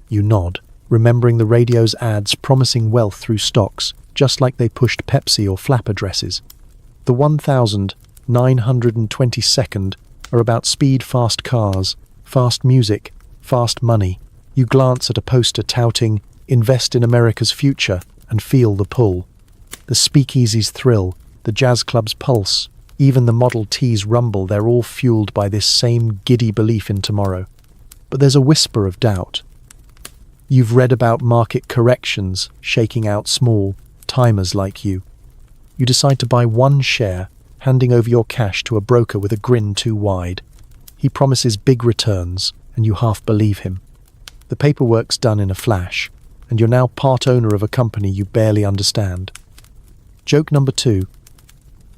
You nod, remembering the radio's ads promising wealth through stocks, just like they pushed Pepsi or flap addresses. The 1922nd are about speed, fast cars, fast music, fast money. You glance at a poster touting, invest in America's future, and feel the pull. The speakeasy's thrill, the jazz club's pulse, even the Model T's rumble, they're all fueled by this same giddy belief in tomorrow. But there's a whisper of doubt. You've read about market corrections, shaking out small timers like you. You decide to buy one share, handing over your cash to a broker with a grin too wide. He promises big returns, and you half believe him. The paperwork's done in a flash, and you're now part owner of a company you barely understand. Joke number 2.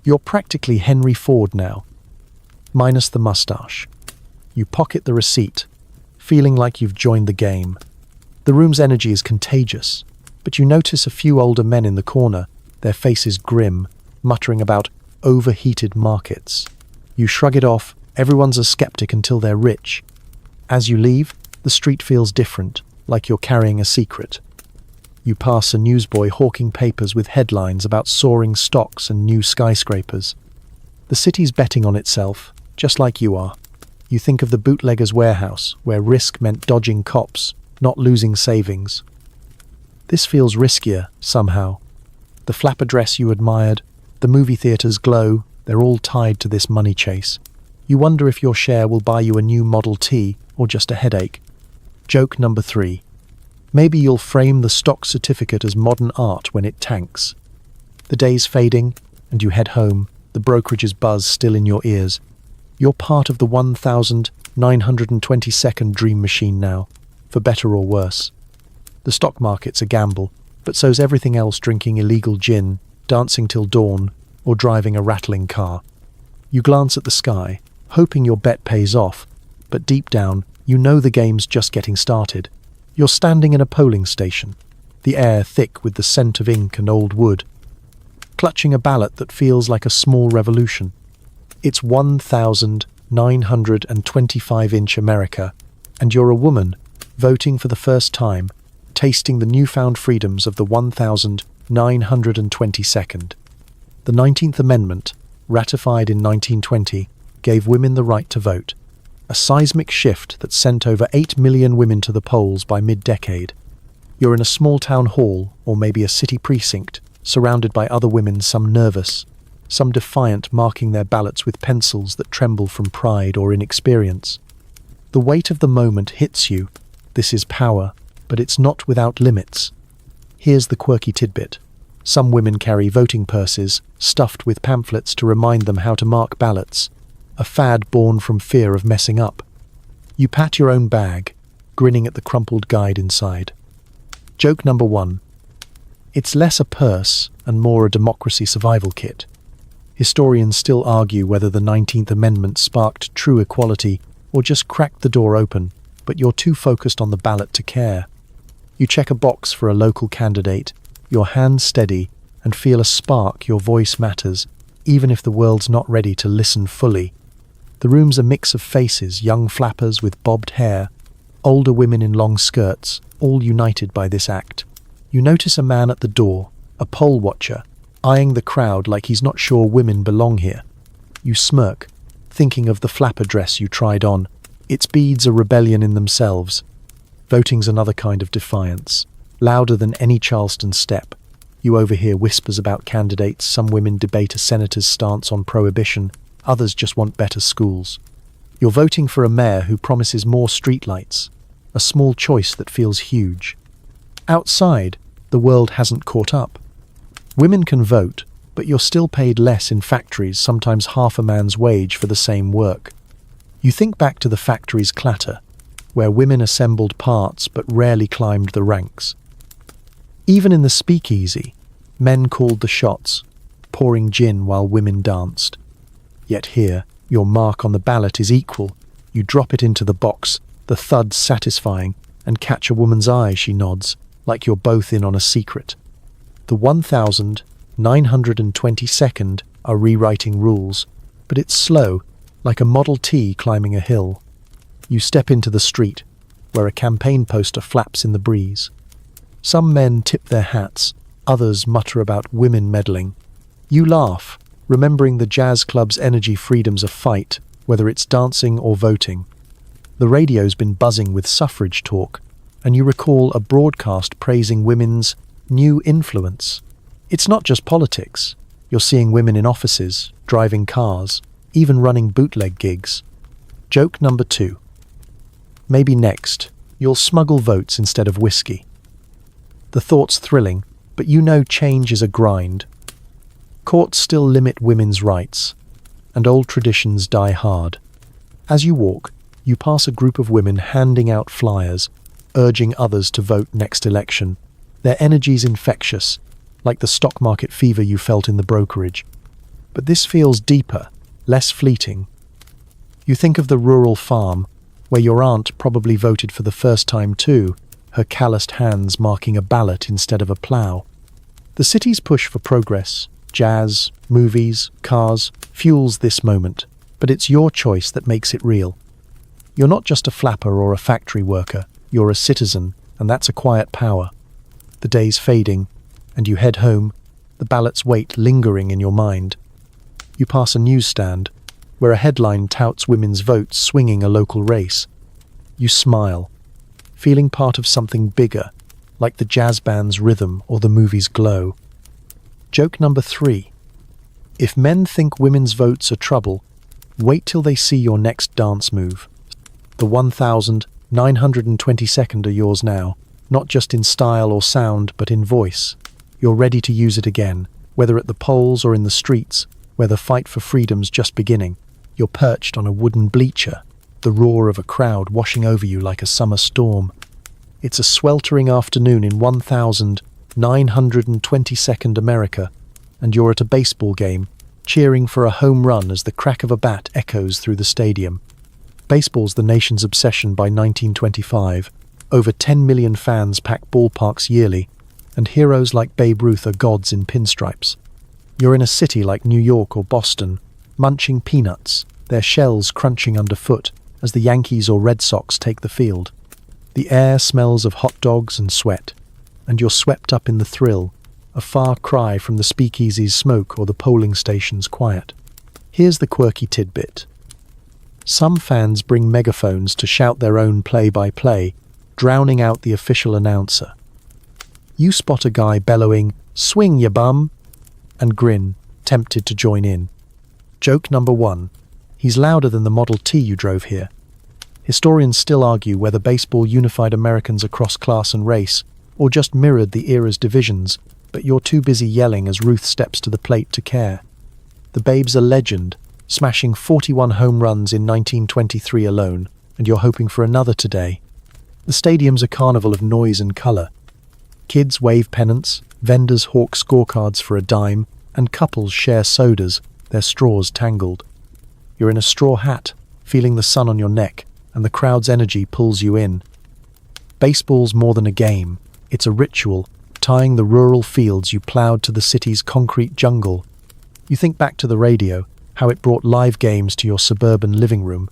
You're practically Henry Ford now, minus the mustache. You pocket the receipt, feeling like you've joined the game. The room's energy is contagious, but you notice a few older men in the corner, their faces grim, muttering about overheated markets. You shrug it off, everyone's a skeptic until they're rich. As you leave, the street feels different, like you're carrying a secret. You pass a newsboy hawking papers with headlines about soaring stocks and new skyscrapers. The city's betting on itself, just like you are. You think of the bootlegger's warehouse, where risk meant dodging cops, not losing savings. This feels riskier, somehow. The flap address you admired, the movie theater's glow, they're all tied to this money chase. You wonder if your share will buy you a new Model T or just a headache. Joke number 3. Maybe you'll frame the stock certificate as modern art when it tanks. The day's fading, and you head home, the brokerage's buzz still in your ears. You're part of the 1922nd dream machine now, for better or worse. The stock market's a gamble, but so's everything else: drinking illegal gin, dancing till dawn, or driving a rattling car. You glance at the sky, hoping your bet pays off, but deep down, you know the game's just getting started. You're standing in a polling station, the air thick with the scent of ink and old wood, clutching a ballot that feels like a small revolution. It's 1925-inch America, and you're a woman, voting for the first time, tasting the newfound freedoms of the 1922nd. The 19th Amendment, ratified in 1920, gave women the right to vote, a seismic shift that sent over 8 million women to the polls by mid-decade. You're in a small town hall, or maybe a city precinct, surrounded by other women, some nervous, some defiant, marking their ballots with pencils that tremble from pride or inexperience. The weight of the moment hits you. This is power, but it's not without limits. Here's the quirky tidbit. Some women carry voting purses, stuffed with pamphlets to remind them how to mark ballots, a fad born from fear of messing up. You pat your own bag, grinning at the crumpled guide inside. Joke number 1. It's less a purse and more a democracy survival kit. Historians still argue whether the 19th Amendment sparked true equality or just cracked the door open, but you're too focused on the ballot to care. You check a box for a local candidate, your hands steady, and feel a spark. Your voice matters, even if the world's not ready to listen fully. The room's a mix of faces, young flappers with bobbed hair, older women in long skirts, all united by this act. You notice a man at the door, a poll watcher, eyeing the crowd like he's not sure women belong here. You smirk, thinking of the flapper dress you tried on. Its beads are rebellion in themselves. Voting's another kind of defiance, louder than any Charleston step. You overhear whispers about candidates. Some women debate a senator's stance on prohibition, others just want better schools. You're voting for a mayor who promises more streetlights, a small choice that feels huge. Outside, the world hasn't caught up. Women can vote, but you're still paid less in factories, sometimes half a man's wage for the same work. You think back to the factory's clatter, where women assembled parts but rarely climbed the ranks. Even in the speakeasy, men called the shots, pouring gin while women danced. Yet here, your mark on the ballot is equal. You drop it into the box, the thud satisfying, and catch a woman's eye, she nods, like you're both in on a secret. The 1922nd are rewriting rules, but it's slow, like a Model T climbing a hill. You step into the street, where a campaign poster flaps in the breeze. Some men tip their hats, others mutter about women meddling. You laugh, remembering the jazz club's energy freedom's a fight, whether it's dancing or voting. The radio's been buzzing with suffrage talk, and you recall a broadcast praising women's new influence. It's not just politics. You're seeing women in offices, driving cars, even running bootleg gigs. Joke number 2. Maybe next, you'll smuggle votes instead of whiskey. The thought's thrilling, but you know change is a grind. Courts still limit women's rights, and old traditions die hard. As you walk, you pass a group of women handing out flyers, urging others to vote next election. Their energy's infectious, like the stock market fever you felt in the brokerage. But this feels deeper, less fleeting. You think of the rural farm, where your aunt probably voted for the first time too, her calloused hands marking a ballot instead of a plough. The city's push for progress, jazz, movies, cars, fuels this moment, but it's your choice that makes it real. You're not just a flapper or a factory worker, you're a citizen, and that's a quiet power. The day's fading, and you head home, the ballot's weight lingering in your mind. You pass a newsstand, where a headline touts women's votes swinging a local race. You smile, feeling part of something bigger, like the jazz band's rhythm or the movie's glow. Joke number 3. If men think women's votes are trouble, wait till they see your next dance move. The 1922nd are yours now, not just in style or sound, but in voice. You're ready to use it again, whether at the polls or in the streets, where the fight for freedom's just beginning. You're perched on a wooden bleacher, the roar of a crowd washing over you like a summer storm. It's a sweltering afternoon in 1922nd America, and you're at a baseball game, cheering for a home run as the crack of a bat echoes through the stadium. Baseball's the nation's obsession by 1925. Over 10 million fans pack ballparks yearly, and heroes like Babe Ruth are gods in pinstripes. You're in a city like New York or Boston, munching peanuts, their shells crunching underfoot as the Yankees or Red Sox take the field. The air smells of hot dogs and sweat, and you're swept up in the thrill, a far cry from the speakeasy's smoke or the polling station's quiet. Here's the quirky tidbit. Some fans bring megaphones to shout their own play-by-play, drowning out the official announcer. You spot a guy bellowing, "Swing, ya bum!" and grin, tempted to join in. Joke number 1. He's louder than the Model T you drove here. Historians still argue whether baseball unified Americans across class and race, or just mirrored the era's divisions, but you're too busy yelling as Ruth steps to the plate to care. The Babe's a legend, smashing 41 home runs in 1923 alone, and you're hoping for another today. The stadium's a carnival of noise and colour. Kids wave pennants, vendors hawk scorecards for a dime, and couples share sodas, their straws tangled. You're in a straw hat, feeling the sun on your neck, and the crowd's energy pulls you in. Baseball's more than a game. It's a ritual, tying the rural fields you ploughed to the city's concrete jungle. You think back to the radio, how it brought live games to your suburban living room.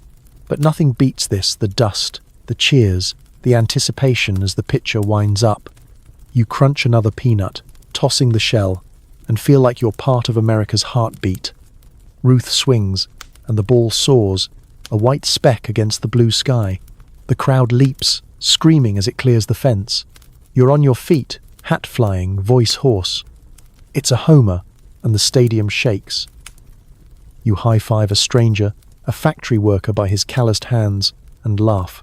But nothing beats this, the dust, the cheers, the anticipation as the pitcher winds up. You crunch another peanut, tossing the shell, and feel like you're part of America's heartbeat. Ruth swings, and the ball soars, a white speck against the blue sky. The crowd leaps, screaming as it clears the fence. You're on your feet, hat flying, voice hoarse. It's a homer, and the stadium shakes. You high-five a stranger, a factory worker by his calloused hands, and laugh.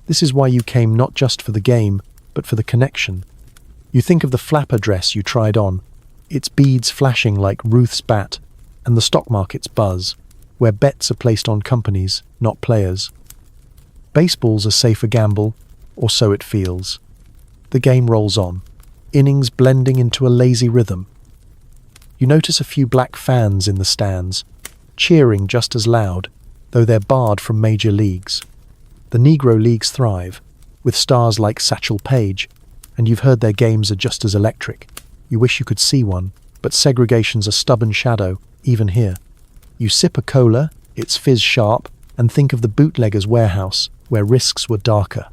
This is why you came not just for the game, but for the connection. You think of the flapper dress you tried on, its beads flashing like Ruth's bat, and the stock market's buzz, where bets are placed on companies, not players. Baseball's a safer gamble, or so it feels. The game rolls on, innings blending into a lazy rhythm. You notice a few black fans in the stands, cheering just as loud, though they're barred from major leagues. The Negro Leagues thrive, with stars like Satchel Paige, and you've heard their games are just as electric. You wish you could see one, but segregation's a stubborn shadow, even here. You sip a cola, its fizz sharp, and think of the bootlegger's warehouse, where risks were darker.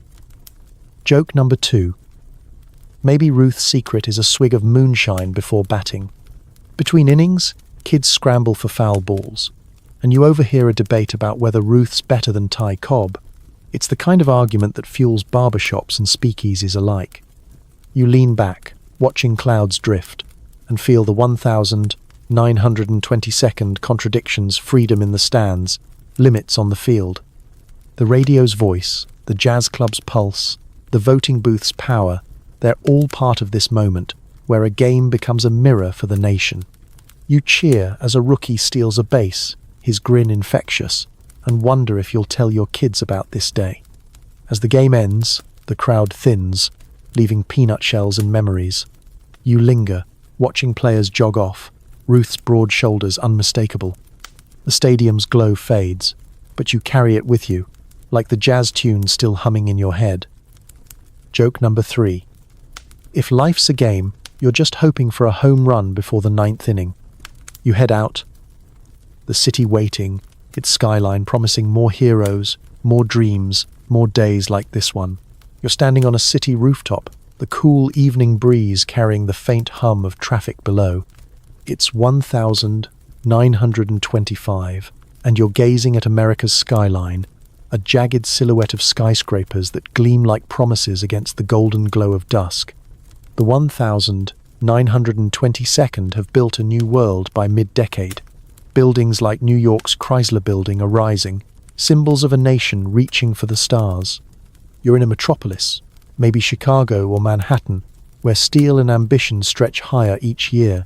Joke number 2. Maybe Ruth's secret is a swig of moonshine before batting. Between innings, kids scramble for foul balls, and you overhear a debate about whether Ruth's better than Ty Cobb. It's the kind of argument that fuels barbershops and speakeasies alike. You lean back, watching clouds drift, and feel the 1,922nd contradictions freedom in the stands, limits on the field. The radio's voice, the jazz club's pulse, the voting booth's power, they're all part of this moment, where a game becomes a mirror for the nation. You cheer as a rookie steals a base, his grin infectious, and wonder if you'll tell your kids about this day. As the game ends, the crowd thins, leaving peanut shells and memories. You linger, watching players jog off, Ruth's broad shoulders unmistakable. The stadium's glow fades, but you carry it with you, like the jazz tune still humming in your head. Joke number 3. If life's a game, you're just hoping for a home run before the 9th inning. You head out, the city waiting, its skyline promising more heroes, more dreams, more days like this one. You're standing on a city rooftop, the cool evening breeze carrying the faint hum of traffic below. It's 1,925, and you're gazing at America's skyline, a jagged silhouette of skyscrapers that gleam like promises against the golden glow of dusk. The 1,922nd have built a new world by mid-decade. Buildings like New York's Chrysler Building are rising, symbols of a nation reaching for the stars. You're in a metropolis, maybe Chicago or Manhattan, where steel and ambition stretch higher each year.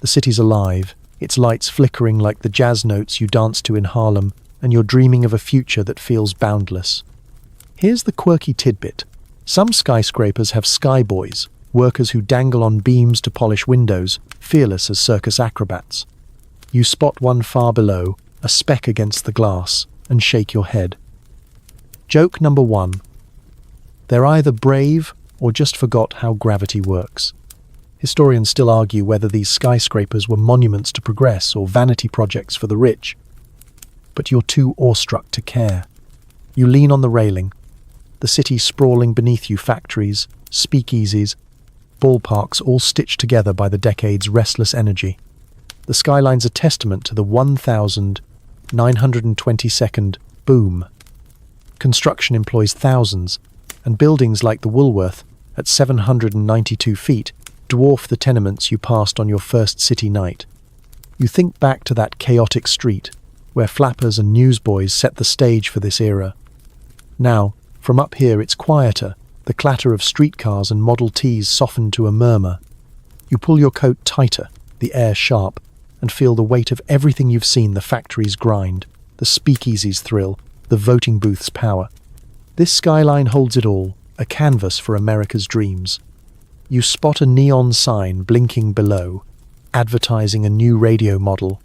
The city's alive, its lights flickering like the jazz notes you danced to in Harlem, and you're dreaming of a future that feels boundless. Here's the quirky tidbit. Some skyscrapers have skyboys, workers who dangle on beams to polish windows, fearless as circus acrobats. You spot one far below, a speck against the glass, and shake your head. Joke number 1. They're either brave or just forgot how gravity works. Historians still argue whether these skyscrapers were monuments to progress or vanity projects for the rich. But you're too awestruck to care. You lean on the railing, the city sprawling beneath you, factories, speakeasies, ballparks all stitched together by the decade's restless energy. The skyline's a testament to the 1,922nd boom. Construction employs thousands, and buildings like the Woolworth, at 792 feet, dwarf the tenements you passed on your first city night. You think back to that chaotic street, where flappers and newsboys set the stage for this era. Now, from up here it's quieter, the clatter of streetcars and Model Ts softened to a murmur. You pull your coat tighter, the air sharp, and feel the weight of everything you've seen: the factories grind, the speakeasies thrill, the voting booths power. This skyline holds it all, a canvas for America's dreams. You spot a neon sign blinking below, advertising a new radio model,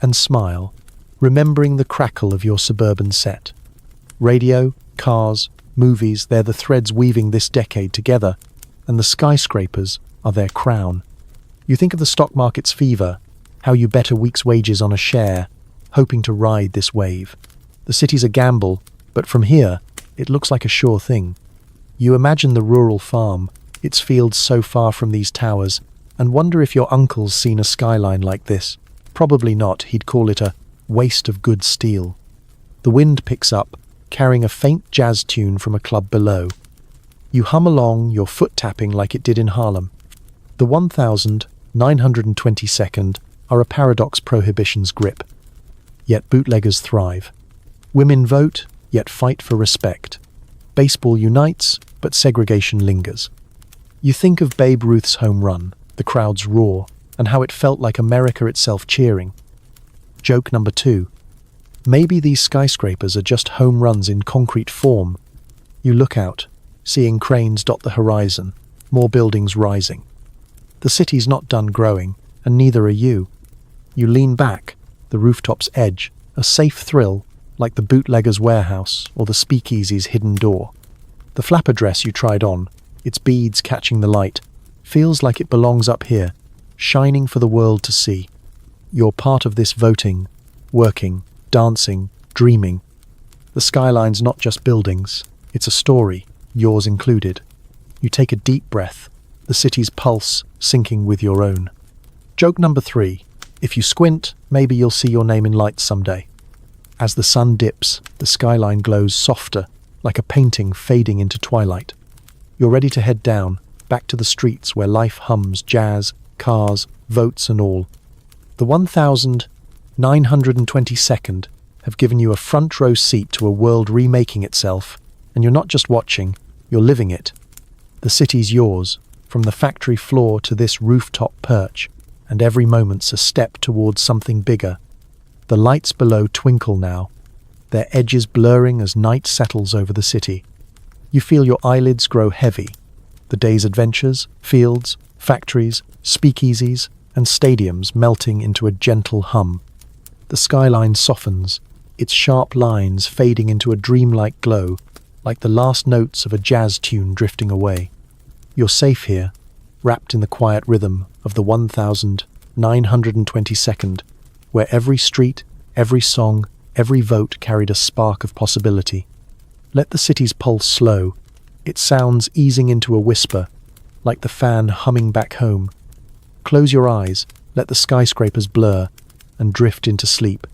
and smile, remembering the crackle of your suburban set. Radio, cars, movies, they're the threads weaving this decade together, and the skyscrapers are their crown. You think of the stock market's fever, how you bet a week's wages on a share, hoping to ride this wave. The city's a gamble, but from here, it looks like a sure thing. You imagine the rural farm, its fields so far from these towers, and wonder if your uncle's seen a skyline like this. Probably not, he'd call it a waste of good steel. The wind picks up, carrying a faint jazz tune from a club below. You hum along, your foot tapping like it did in Harlem. The 1,922nd are a paradox Prohibition's grip. Yet bootleggers thrive. Women vote, yet fight for respect. Baseball unites, but segregation lingers. You think of Babe Ruth's home run, the crowd's roar, and how it felt like America itself cheering. Joke number 2. Maybe these skyscrapers are just home runs in concrete form. You look out, seeing cranes dot the horizon, more buildings rising. The city's not done growing, and neither are you. You lean back, the rooftop's edge, a safe thrill, like the bootlegger's warehouse or the speakeasy's hidden door. The flapper dress you tried on, its beads catching the light, feels like it belongs up here, shining for the world to see. You're part of this voting, working, dancing, dreaming. The skyline's not just buildings, it's a story, yours included. You take a deep breath, the city's pulse syncing with your own. Joke number 3. If you squint, maybe you'll see your name in lights someday. As the sun dips, the skyline glows softer, like a painting fading into twilight. You're ready to head down, back to the streets where life hums jazz, cars, votes and all. The 1922nd have given you a front row seat to a world remaking itself, and you're not just watching, you're living it. The city's yours, from the factory floor to this rooftop perch, and every moment's a step towards something bigger. The lights below twinkle now, their edges blurring as night settles over the city. You feel your eyelids grow heavy. The day's adventures, fields, factories, speakeasies, and stadiums melting into a gentle hum. The skyline softens, its sharp lines fading into a dreamlike glow, like the last notes of a jazz tune drifting away. You're safe here, wrapped in the quiet rhythm of the 1922nd, where every street, every song, every vote carried a spark of possibility. Let the city's pulse slow, its sounds easing into a whisper, like the fan humming back home. Close your eyes, let the skyscrapers blur, and drift into sleep,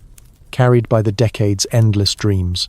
carried by the decade's endless dreams.